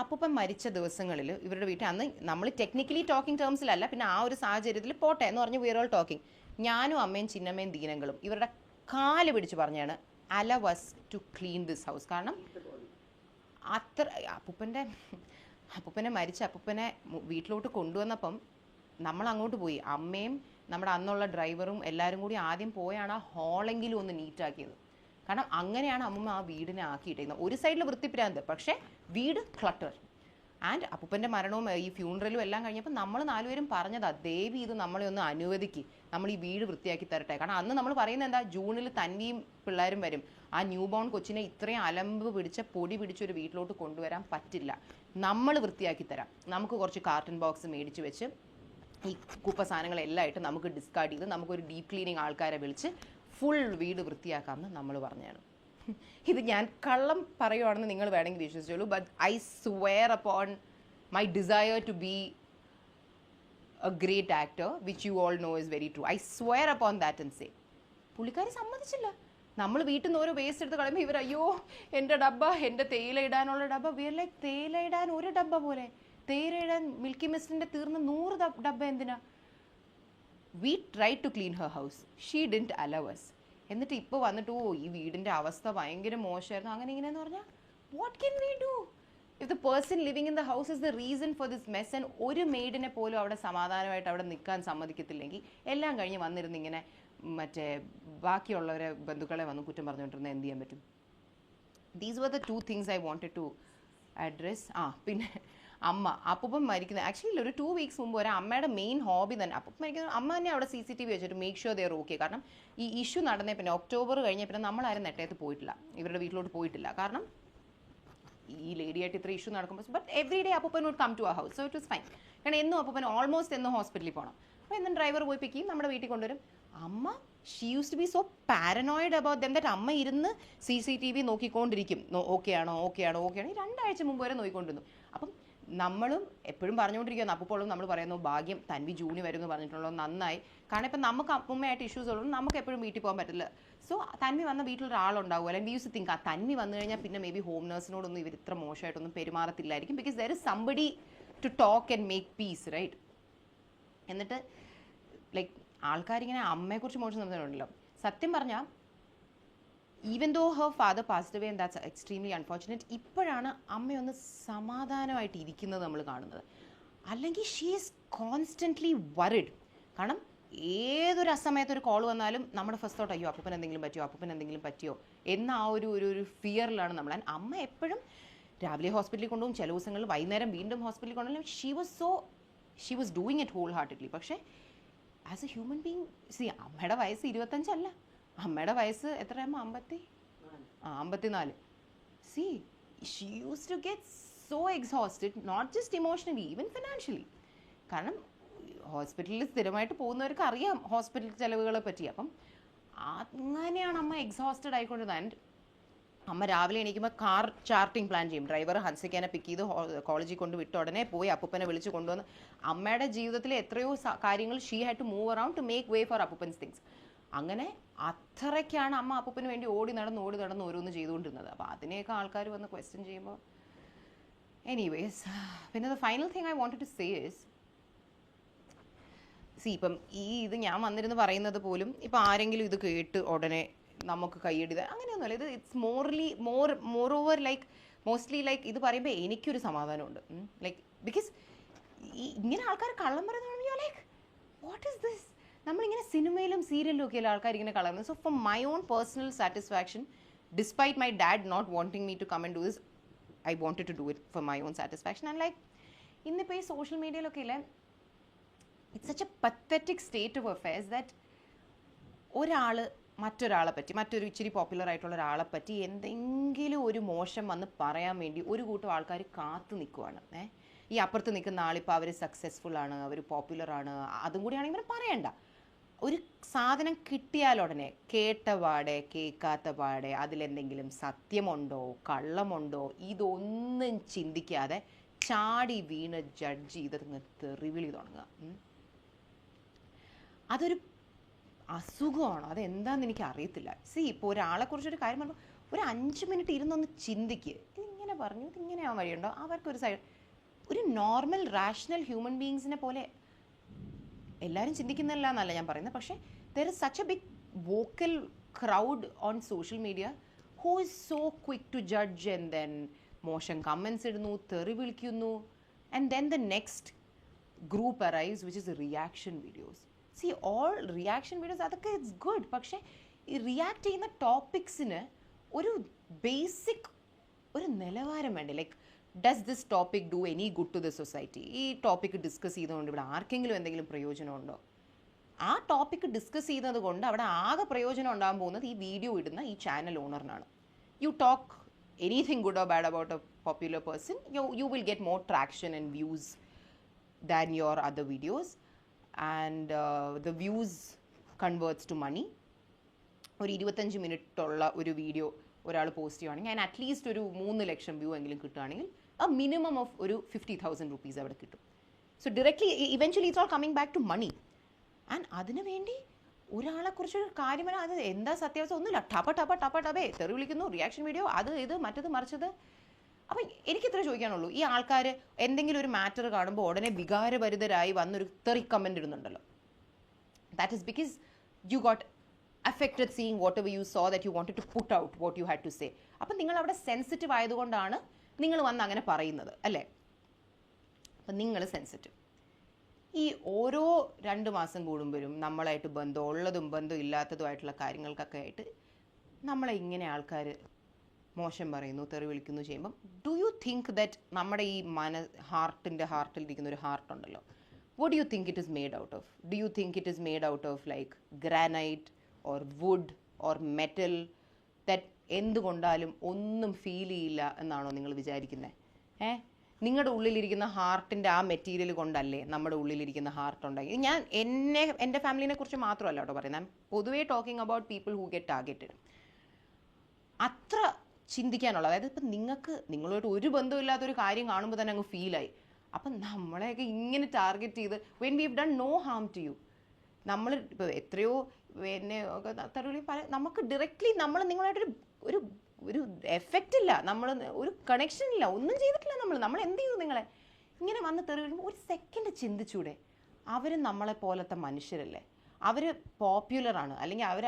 അപ്പൂപ്പൻ മരിച്ച ദിവസങ്ങളിൽ ഇവരുടെ വീട്ടിൽ അന്ന് നമ്മൾ ടെക്നിക്കലി ടോക്കിംഗ് ടേംസിലല്ല, പിന്നെ ആ ഒരു സാഹചര്യത്തിൽ പോട്ടെ എന്ന് പറഞ്ഞ് വിയർ ഓൾ ടോക്കിംഗ്. ഞാനും അമ്മയും ചിന്നമ്മയും ദീനങ്ങളും ഇവരുടെ കാല് പിടിച്ച് പറഞ്ഞാണ് allow us to clean this house. കാരണം അത്ര അപ്പൂപ്പനെ മരിച്ച അപ്പൂപ്പനെ വീട്ടിലോട്ട് കൊണ്ടുവന്നപ്പം നമ്മൾ അങ്ങോട്ട് പോയി. അമ്മയും നമ്മുടെ അന്നുള്ള ഡ്രൈവറും എല്ലാവരും കൂടി ആദ്യം പോയാണ് ആ ഹോളെങ്കിലും ഒന്ന് നീറ്റാക്കിയത്. കാരണം അങ്ങനെയാണ് അമ്മമ്മ ആ വീടിനെ ആക്കിയിട്ടേക്കുന്നത്. ഒരു സൈഡിൽ വൃത്തിപ്രാന്ത്, പക്ഷേ വീട് ക്ലട്ടർ. ആൻഡ് അപ്പൂപ്പൻ്റെ മരണവും ഈ ഫ്യൂണറലും എല്ലാം കഴിഞ്ഞപ്പോൾ നമ്മൾ നാലുപേരും പറഞ്ഞതാ, ദേവി ഇത് നമ്മളെ ഒന്ന് അനുവദിക്ക്, നമ്മൾ ഈ വീട് വൃത്തിയാക്കി തരട്ടെ. കാരണം അന്ന് നമ്മൾ പറയുന്നത് എന്താ, ജൂണിൽ തൻവിയും പിള്ളേരും വരും, ആ ന്യൂ ബോൺ കൊച്ചിനെ ഇത്രയും അലമ്പ് പിടിച്ച പൊടി പിടിച്ചൊരു വീട്ടിലോട്ട് കൊണ്ടുവരാൻ പറ്റില്ല, നമ്മൾ വൃത്തിയാക്കി തരാം. നമുക്ക് കുറച്ച് കാർട്ടൺ ബോക്സ് മേടിച്ച് വെച്ച് ഈ കുപ്പ സാധനങ്ങളെല്ലാം ആയിട്ട് നമുക്ക് ഡിസ്കാർഡ് ചെയ്ത് നമുക്കൊരു ഡീപ്പ് ക്ലീനിങ് ആൾക്കാരെ വിളിച്ച് ഫുൾ വീട് വൃത്തിയാക്കാമെന്ന് നമ്മൾ പറഞ്ഞതാണ്. ഇത് ഞാൻ കള്ളം പറയുവാണെന്ന് നിങ്ങൾ വേണമെങ്കിൽ വിശ്വസിച്ചോളൂ, but I swear upon my desire to be a great actor which you all know is very true. I swear upon that and say. പുള്ളിക്കാരി സമ്മതിച്ചില്ല. നമ്മൾ വീട്ടിൽ നിന്ന് ഓരോ വേസ്റ്റ് എടുത്ത് കളയുമ്പോൾ ഇവർ അയ്യോ എൻ്റെ ഡബ്ബ, എൻ്റെ തേയില ഇടാനുള്ള ഡബ്ബ. വിയർ ലൈക്ക് തേയില ഇടാൻ ഒരു ഡബ്ബ പോരെ, തേയില ഇടാൻ മിൽക്കി മിസ്റ്റിൻ്റെ തീർന്ന് 100 ഡബ്ബ എന്തിനാ? We try to clean her house, she didn't allow us. എന്നിട്ട് ഇപ്പോൾ വന്നിട്ട് ഓ ഈ വീടിൻ്റെ അവസ്ഥ ഭയങ്കര മോശമായിരുന്നു അങ്ങനെ ഇങ്ങനെയെന്ന് പറഞ്ഞാൽ what can we do if the person living in the house is the reason for this mess? And ഒരു മെയ്ഡിനെ പോലും അവിടെ സമാധാനമായിട്ട് അവിടെ നിൽക്കാൻ സമ്മതിക്കത്തില്ലെങ്കിൽ എല്ലാം കഴിഞ്ഞ് വന്നിരുന്ന് ഇങ്ങനെ മറ്റേ ബാക്കിയുള്ളവരെ ബന്ധുക്കളെ വന്ന് കുറ്റം പറഞ്ഞുകൊണ്ടിരുന്ന എന്ത് ചെയ്യാൻ പറ്റും? These were the 2 things I wanted to address. പിന്നെ അമ്മ അപ്പൂപ്പൻ മരിക്കുന്നത് ആക്ച്വലി ഒരു 2 weeks മുമ്പ് വരെ അമ്മയുടെ മെയിൻ ഹോബി തന്നെ അപ്പൂപ്പൻ മരിക്കുന്നത്. അമ്മ തന്നെ അവിടെ CCTV വെച്ചിട്ട് make sure they are okay. കാരണം ഈ ഇഷ്യൂ നടന്നേ പിന്നെ ഒക്ടോബർ കഴിഞ്ഞ പിന്നെ നമ്മളാരും നെട്ടയത്ത് പോയിട്ടില്ല, ഇവരുടെ വീട്ടിലോട്ട് പോയിട്ടില്ല. കാരണം ഈ ലേഡിയായിട്ട് ഇത്ര ഇഷ്യൂ നടക്കുമ്പോൾ ബട്ട് എവറി ഡേ അപ്പൂപ്പൻ would come to our house, so it was fine. കാരണം എന്നും അപ്പൂപ്പൻ ഓൾമോസ്റ്റ് എന്നും ഹോസ്പിറ്റലിൽ പോകണം. അപ്പോൾ എന്നും ഡ്രൈവർ പോയി പിക്ക് ചെയ്യും, നമ്മുടെ വീട്ടിൽ കൊണ്ടുവരും. അമ്മ she use to be so paranoid about them that അമ്മ ഇരുന്ന് CCTV നോക്കിക്കൊണ്ടിരിക്കും, ഓക്കെ ആണോ ഈ 2 ആഴ്ച മുമ്പ് വരെ നോക്കിക്കൊണ്ടിരുന്നു. അപ്പം നമ്മളും എപ്പോഴും പറഞ്ഞുകൊണ്ടിരിക്കുകയാണ്, അപ്പോഴും നമ്മൾ പറയുന്നു ഭാഗ്യം തൻവി ജൂണി വരുമെന്ന് പറഞ്ഞിട്ടുള്ളൂ, നന്നായി. കാരണം ഇപ്പം നമുക്ക് അമ്മയായിട്ട് ഇഷ്യൂസ് ഉള്ളൂ, നമുക്ക് എപ്പോഴും വീട്ടിൽ പോകാൻ പറ്റില്ല. സോ തൻവി വന്ന വീട്ടിലൊരാളുണ്ടാവും, അല്ലെങ്കിൽ വി യൂസ് തിങ്ക് ആ തൻവി വന്നു കഴിഞ്ഞാൽ പിന്നെ മേ ബി ഹോം നേഴ്സിനോടൊന്നും ഇവർ ഇത്ര മോശമായിട്ടൊന്നും പെരുമാറത്തില്ലായിരിക്കും, because there is somebody to talk and make peace, right? എന്നിട്ട് ലൈക്ക് ആൾക്കാരിങ്ങനെ അമ്മയെക്കുറിച്ച് മോശം സംസാരമുണ്ടല്ലോ. സത്യം പറഞ്ഞാൽ even though her father passed away and that's extremely unfortunate, ഇപ്പോഴാണ് അമ്മയൊന്ന് സമാധാനമായിട്ട് ഇരിക്കുന്നത് നമ്മൾ കാണുന്നത്. അല്ലെങ്കിൽ ഷീ ഈസ് കോൺസ്റ്റൻ്റ്ലി വറിഡ്. കാരണം ഏതൊരു അസമയത്ത് ഒരു കോൾ വന്നാലും നമ്മുടെ ഫസ്റ്റ് തോട്ട് അയ്യോ അപ്പൂപ്പൻ എന്തെങ്കിലും പറ്റിയോ എന്ന ആ ഒരു ഫിയറിലാണ് നമ്മൾ. ആൻഡ് അമ്മ എപ്പോഴും രാവിലെ ഹോസ്പിറ്റലിൽ കൊണ്ടുപോകും, ചില ദിവസങ്ങളിൽ വൈകുന്നേരം വീണ്ടും ഹോസ്പിറ്റലിൽ കൊണ്ടുപോകും. She was doing it wholeheartedly. പക്ഷേ ആസ് എ ഹ്യൂമൻ ബീങ് അമ്മയുടെ വയസ്സ് 25 അല്ല, അമ്മയുടെ വയസ്സ് എത്രയാകുമ്പോൾ 54. She use to get so exhausted, not just emotionally even financially. കാരണം ഹോസ്പിറ്റലിൽ സ്ഥിരമായിട്ട് പോകുന്നവർക്ക് അറിയാം ഹോസ്പിറ്റൽ ചിലവുകളെ പറ്റി. അപ്പം അങ്ങനെയാണ് അമ്മ എക്സോസ്റ്റഡ് ആയിക്കൊണ്ടിരുന്നത്. ആൻഡ് അമ്മ രാവിലെ എണീക്കുമ്പോൾ കാർ ചാർട്ടിങ് പ്ലാൻ ചെയ്യും. ഡ്രൈവർ ഹൻസിക്കാനെ പിക്ക് ചെയ്ത് കോളേജിൽ കൊണ്ട് വിട്ട ഉടനെ പോയി അപ്പൂപ്പനെ വിളിച്ച് കൊണ്ടുവന്ന് അമ്മയുടെ ജീവിതത്തിലെ എത്രയോ കാര്യങ്ങൾ she had to move around to make way for അപ്പൂപ്പൻസ് തിങ്സ്. അങ്ങനെ അത്രയ്ക്കാണ് അമ്മ അപ്പൂപ്പന് വേണ്ടി ഓടി നടന്ന് ഓരോന്ന് ചെയ്തുകൊണ്ടിരുന്നത്. അപ്പോൾ അതിനെയൊക്കെ ആൾക്കാർ വന്ന് ക്വസ്റ്റ്യൻ ചെയ്യുമ്പോൾ എനിവേസ്. പിന്നെ the final thing I wanted to say is ഇപ്പം ഇത് ഞാൻ വന്നിരുന്ന് പറയുന്നത് പോലും ഇപ്പം ആരെങ്കിലും ഇത് കേട്ട് ഉടനെ നമുക്ക് കൈയടിത അങ്ങനെയൊന്നുമല്ല. ഇത് it's more over like mostly like ഇത് പറയുമ്പോൾ എനിക്കൊരു സമാധാനമുണ്ട്. ലൈക്ക് ബിക്കോസ് ഇങ്ങനെ ആൾക്കാർ കള്ളം പറയുന്ന ലൈക്ക് വാട്ട് ഈസ് ദിസ്? നമ്മളിങ്ങനെ സിനിമയിലും സീരിയലിലും ഒക്കെയല്ല ആൾക്കാർ ഇങ്ങനെ കളയുന്നത്. So for my own personal satisfaction, despite my dad not wanting me to come and do this, I wanted to do it for my own satisfaction. And like ഇന്നിപ്പോൾ ഈ social മീഡിയയിലൊക്കെ ഇല്ലേ, it's such a pathetic state of affairs that മറ്റൊരാളെ പറ്റി മറ്റൊരു ഇച്ചിരി popular ആയിട്ടുള്ള ഒരാളെ പറ്റി എന്തെങ്കിലും ഒരു മോശം വന്ന് പറയാൻ വേണ്ടി ഒരു കൂട്ടം ആൾക്കാർ കാത്തു നിൽക്കുവാണ്. ഈ അപ്പുറത്ത് നിൽക്കുന്ന ആളിപ്പോൾ അവർ സക്സസ്ഫുൾ ആണ്, അവർ പോപ്പുലർ ആണ്, അതും കൂടി ആണെങ്കിൽ ഇവർ പറയണ്ട. ഒരു സാധനം കിട്ടിയാലുടനെ കേട്ട പാടെ കേൾക്കാത്ത പാടെ അതിലെന്തെങ്കിലും സത്യമുണ്ടോ കള്ളമുണ്ടോ ഇതൊന്നും ചിന്തിക്കാതെ ചാടി വീണ് ജഡ്ജ് ചെയ്തങ്ങ് തെറിവിളി തുടങ്ങുക. അതൊരു അസുഖമാണോ അതെന്താണെന്ന് എനിക്ക് അറിയത്തില്ല. ഇപ്പോൾ ഒരാളെക്കുറിച്ചൊരു കാര്യം പറയുമ്പോൾ ഒരു 5 മിനിറ്റ് ഇരുന്നൊന്ന് ചിന്തിക്കുക. ഇങ്ങനെ പറഞ്ഞു, ഇതിങ്ങനെ ആവാൻ വഴിയുണ്ടോ? അവർക്കൊരു സൈഡ്, ഒരു നോർമൽ റാഷണൽ ഹ്യൂമൻ ബീങ്സിനെ പോലെ എല്ലാവരും ചിന്തിക്കുന്നില്ല എന്നല്ല ഞാൻ പറയുന്നത്, പക്ഷേ there is such a big vocal crowd on social media who is so quick to judge and then മോശം കമൻസ് ഇടുന്നു, തെറി വിളിക്കുന്നു, and then the next group arrives which is reaction videos. See all reaction videos അതൊക്കെ it's good, പക്ഷേ ഈ react ചെയ്യുന്ന ടോപ്പിക്സിന് ഒരു basic ഒരു നിലവാരം വേണ്ടേ? Like does this topic do any good to the society? ഈ ടോപ്പിക് ഡിസ്കസ് ചെയ്തുകൊണ്ട് ഇവിടെ ആർക്കെങ്കിലും എന്തെങ്കിലും പ്രയോജനമുണ്ടോ? ആ ടോപ്പിക് ഡിസ്കസ് ചെയ്യുന്നത് കൊണ്ട് അവിടെ ആകെ പ്രയോജനം ഉണ്ടാകാൻ പോകുന്നത് ഈ വീഡിയോ ഇടുന്ന ഈ ചാനൽ ഓണറിനാണ്. You talk anything good or bad about a popular person, you will get more traction and views than your other videos, and the views converts to money. ഒരു 25 മിനിറ്റുള്ള ഒരു വീഡിയോ ഒരാൾ പോസ്റ്റ് ചെയ്യുകയാണെങ്കിൽ അതിന് at least ഒരു 3 ലക്ഷം view എങ്കിലും കിട്ടുകയാണെങ്കിൽ a minimum of ഒരു 50,000 rupees അവിടെ കിട്ടും. So directly eventually it's all coming back to money. And അതിനു വേണ്ടി ഒരാളെക്കുറിച്ചൊരു കാര്യം വരാൻ അത് എന്താ സത്യാവസ്ഥ ഒന്നുമില്ല, ടപേ തെറി വിളിക്കുന്നു, റിയാക്ഷൻ വീഡിയോ, അത് ഇത് മറ്റത് മറിച്ചത്. അപ്പം എനിക്കിത്ര ചോദിക്കാനുള്ളൂ, ഈ ആൾക്കാർ എന്തെങ്കിലും ഒരു മാറ്റർ കാണുമ്പോൾ ഉടനെ വികാരഭരിതരായി വന്നൊരു തെറി കമൻ്റ് ഇടുന്നുണ്ടല്ലോ, that is because you got affected seeing whatever you saw that you wanted to put out what you had to say. അപ്പം നിങ്ങൾ അവിടെ സെൻസിറ്റീവ് ആയതുകൊണ്ടാണ് നിങ്ങൾ വന്ന് അങ്ങനെ പറയുന്നത് അല്ലേ? അപ്പം നിങ്ങൾ സെൻസിറ്റീവ്. ഈ ഓരോ 2 മാസം കൂടുമ്പോഴും നമ്മളായിട്ട് ബന്ധമുള്ളതും ബന്ധം ഇല്ലാത്തതുമായിട്ടുള്ള കാര്യങ്ങൾക്കൊക്കെ ആയിട്ട് നമ്മളെ ഇങ്ങനെ ആൾക്കാർ മോശം പറയുന്നു, തെറി വിളിക്കുന്നു ചെയ്യുമ്പം ഡു യു തിങ്ക് ദാറ്റ് നമ്മുടെ ഈ ഹാർട്ടിലിരിക്കുന്ന ഒരു ഹാർട്ടുണ്ടല്ലോ, what do you think it is made out of? Do you think it is made out of like granite or wood or metal that എന്തുകൊണ്ടാലും ഒന്നും ഫീൽ ചെയ്യില്ല എന്നാണോ നിങ്ങൾ വിചാരിക്കുന്നത്? നിങ്ങളുടെ ഉള്ളിലിരിക്കുന്ന ഹാർട്ടിൻ്റെ ആ മെറ്റീരിയൽ കൊണ്ടല്ലേ നമ്മുടെ ഉള്ളിലിരിക്കുന്ന ഹാർട്ട് ഉണ്ടായി. ഞാൻ എൻ്റെ ഫാമിലിനെ കുറിച്ച് മാത്രമല്ല കേട്ടോ പറയുന്നത്, പൊതുവേ talking about people who get targeted. അത്ര ചിന്തിക്കാനുള്ള, അതായത് ഇപ്പം നിങ്ങളുമായിട്ട് ഒരു ബന്ധമില്ലാത്തൊരു കാര്യം കാണുമ്പോൾ തന്നെ അങ്ങ് ഫീലായി. അപ്പം നമ്മളെയൊക്കെ ഇങ്ങനെ ടാർഗറ്റ് ചെയ്ത് when we have done no harm to you, നമ്മൾ ഇപ്പോൾ എത്രയോ എന്നെ നമുക്ക് ഡയറക്റ്റ്ലി നിങ്ങളായിട്ടൊരു ഒരു ഒരു എഫക്റ്റ് ഇല്ല, നമ്മൾ ഒരു കണക്ഷൻ ഇല്ല, ഒന്നും ചെയ്തിട്ടില്ല. നമ്മൾ എന്ത് ചെയ്തു? നിങ്ങളെ ഇങ്ങനെ വന്ന് തെറി വരുമ്പോൾ ഒരു സെക്കൻഡ് ചിന്തിച്ചൂടെ? അവർ നമ്മളെ പോലത്തെ മനുഷ്യരല്ലേ, അവർ പോപ്പുലറാണ്, അല്ലെങ്കിൽ അവർ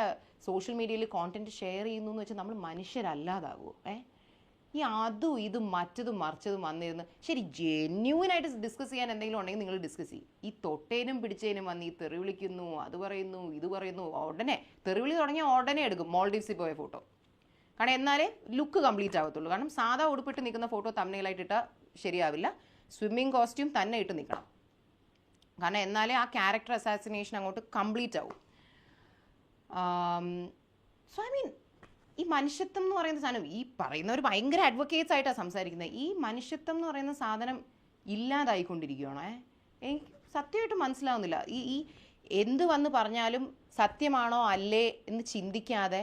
സോഷ്യൽ മീഡിയയിൽ കോണ്ടന്റ് ഷെയർ ചെയ്യുന്നു എന്ന് വെച്ചാൽ നമ്മൾ മനുഷ്യരല്ലാതാകുമോ? ഈ അതും ഇതും മറ്റതും മറിച്ചതും വന്നിരുന്ന് ശരി ജെന്യൂനായിട്ട് ഡിസ്കസ് ചെയ്യാൻ എന്തെങ്കിലും ഉണ്ടെങ്കിൽ നിങ്ങൾ ഡിസ്കസ് ചെയ്യും. ഈ തൊട്ടേനും പിടിച്ചേനും വന്ന് ഈ തെറി വിളിക്കുന്നു, അത് പറയുന്നു, ഇത് പറയുന്നു, ഉടനെ തെറിവിളി തുടങ്ങിയ ഉടനെ എടുക്കും മോൾഡീവ്സിൽ പോയ ഫോട്ടോ. കാരണം എന്നാലേ ലുക്ക് കംപ്ലീറ്റ് ആവത്തുള്ളൂ. കാരണം സാധാ ഉടുപ്പിട്ട് നിൽക്കുന്ന ഫോട്ടോ തമ്മിലായിട്ട് ഇട്ടാൽ ശരിയാവില്ല, സ്വിമ്മിങ് കോസ്റ്റ്യൂം തന്നെ ഇട്ട് നിൽക്കണം. കാരണം എന്നാലേ ആ ക്യാരക്ടർ അസാസിനേഷൻ അങ്ങോട്ട് കംപ്ലീറ്റ് ആവും. സോ ഐ മീൻ ഈ മനുഷ്യത്വം എന്ന് പറയുന്ന സാധനം, ഈ പറയുന്നവർ ഭയങ്കര അഡ്വക്കേറ്റ്സ് ആയിട്ടാണ് സംസാരിക്കുന്നത്. ഈ മനുഷ്യത്വം എന്ന് പറയുന്ന സാധനം ഇല്ലാതായിക്കൊണ്ടിരിക്കുകയാണോ? എനിക്ക് സത്യമായിട്ട് മനസ്സിലാവുന്നില്ല. ഈ എന്ത് വന്ന് പറഞ്ഞാലും സത്യമാണോ അല്ലേ എന്ന് ചിന്തിക്കാതെ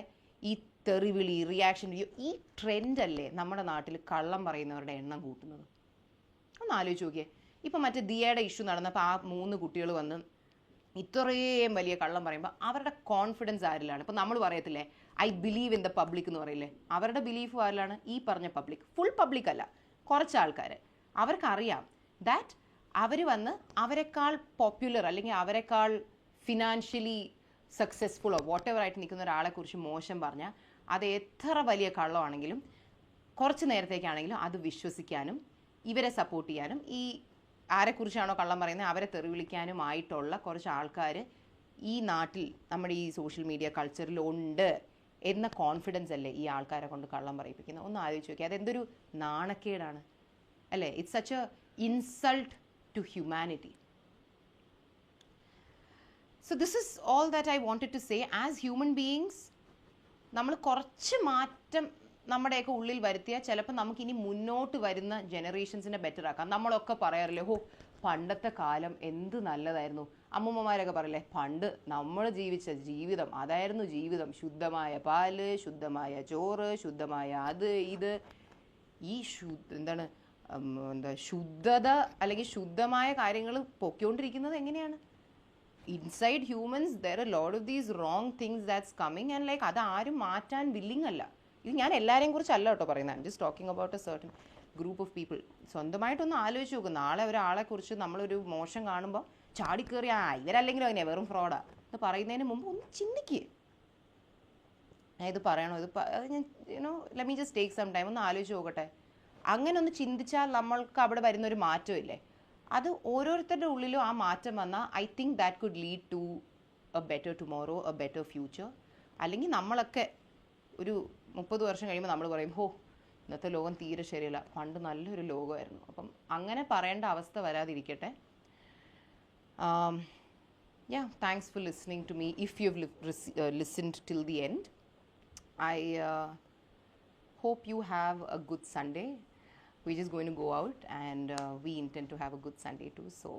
ഈ തെറിവിളി, റിയാക്ഷൻ വീഡിയോ, ഈ ട്രെൻഡല്ലേ നമ്മുടെ നാട്ടിൽ കള്ളം പറയുന്നവരുടെ എണ്ണം കൂട്ടുന്നത്. ഒന്ന് ആലോചിച്ച് നോക്കിയേ. ഇപ്പം മറ്റേ ദിയയുടെ ഇഷ്യൂ നടന്നപ്പോൾ ആ 3 കുട്ടികൾ വന്ന് ഇത്രയും വലിയ കള്ളം പറയുമ്പോൾ അവരുടെ കോൺഫിഡൻസ് ആരിലാണ്? ഇപ്പം നമ്മൾ പറയത്തില്ലേ I believe in the public എന്ന് പറയില്ലേ, അവരുടെ ബിലീഫ് ആരിലാണ്? ഈ പറഞ്ഞ പബ്ലിക്, ഫുൾ പബ്ലിക് അല്ല, കുറച്ച് ആൾക്കാർ. അവർക്കറിയാം ദാറ്റ് അവർ വന്ന് അവരെക്കാൾ പോപ്പുലർ അല്ലെങ്കിൽ അവരെക്കാൾ ഫിനാൻഷ്യലി സക്സസ്ഫുള്ളോ വാട്ട് എവർ ആയിട്ട് നിൽക്കുന്ന ഒരാളെക്കുറിച്ച് മോശം പറഞ്ഞാൽ അത് എത്ര വലിയ കള്ളമാണെങ്കിലും കുറച്ച് നേരത്തേക്കാണെങ്കിലും അത് വിശ്വസിക്കാനും ഇവരെ സപ്പോർട്ട് ചെയ്യാനും ഈ ആരെക്കുറിച്ചാണോ കള്ളം പറയുന്നത് അവരെ തെറി വിളിക്കാനുമായിട്ടുള്ള കുറച്ച് ആൾക്കാർ ഈ നാട്ടിൽ നമ്മുടെ ഈ സോഷ്യൽ മീഡിയ കൾച്ചറിൽ ഉണ്ട് എന്ന കോൺഫിഡൻസ് അല്ലേ ഈ ആൾക്കാരെ കൊണ്ട് കള്ളം പറയിപ്പിക്കുന്നത്? ഒന്ന് ആലോചിച്ച് നോക്കി, അതെന്തൊരു നാണക്കേടാണ് അല്ലേ? It's such a insult to humanity. So this is all that I wanted to say. As human beings നമ്മൾ കുറച്ച് മാറ്റം നമ്മുടെയൊക്കെ ഉള്ളിൽ വരുത്തിയാൽ ചിലപ്പോൾ നമുക്കിനി മുന്നോട്ട് വരുന്ന ജനറേഷൻസിനെ ബെറ്റർ ആക്കാം. നമ്മളൊക്കെ പറയാറില്ലേ, ഹോ പണ്ടത്തെ കാലം എന്ത് നല്ലതായിരുന്നു. അമ്മൂമ്മമാരൊക്കെ പറയില്ലേ, പണ്ട് നമ്മൾ ജീവിച്ച ജീവിതം അതായിരുന്നു ജീവിതം, ശുദ്ധമായ പാല്, ശുദ്ധമായ ചോറ്, ശുദ്ധമായ അത് ഇത്. ഈ ശുദ്ധത അല്ലെങ്കിൽ ശുദ്ധമായ കാര്യങ്ങൾ പൊയ്ക്കൊണ്ടിരിക്കുന്നത് എങ്ങനെയാണ്? inside humans there are a lot of these wrong things that's coming and like അത് ആരും മാറ്റാൻ വില്ലിങ് അല്ല. ഇത് ഞാൻ എല്ലാവരെയും കുറിച്ചല്ല കേട്ടോ പറയുന്നത്, I'm just talking about a certain group of people. സ്വന്തമായിട്ടൊന്ന് ആലോചിച്ച് നോക്കും, നാളെ ഒരാളെക്കുറിച്ച് നമ്മളൊരു മോശം കാണുമ്പോൾ ചാടിക്കേറി ഇവരല്ലെങ്കിലും അങ്ങനെ വെറും ഫ്രോഡാ എന്ന് പറയുന്നതിന് മുമ്പ് ഒന്ന് ചിന്തിക്കുക. ഞാൻ ഇത് പറയണോ, അത് ഞാൻ let me just take some time, ഒന്ന് ആലോചിച്ച് നോക്കട്ടെ. അങ്ങനെ ഒന്ന് ചിന്തിച്ചാൽ നമ്മൾക്ക് അവിടെ വരുന്നൊരു മാറ്റമില്ലേ, അത് ഓരോരുത്തരുടെ ഉള്ളിലും ആ മാറ്റം വന്നാൽ I think that could lead to a better tomorrow, a better future. അല്ലെങ്കിൽ നമ്മളൊക്കെ ഒരു 30 വർഷം കഴിയുമ്പോൾ നമ്മൾ പറയും, ഹോ ഇന്നത്തെ ലോകം തീരെ ശരിയല്ല, പണ്ട് നല്ലൊരു ലോകമായിരുന്നു. അപ്പം അങ്ങനെ പറയേണ്ട അവസ്ഥ വരാതിരിക്കട്ടെ. Yeah, thanks for listening to me. If you've listened till the end, I hope you have a good Sunday. We're just going to go out and we intend to have a good Sunday too. So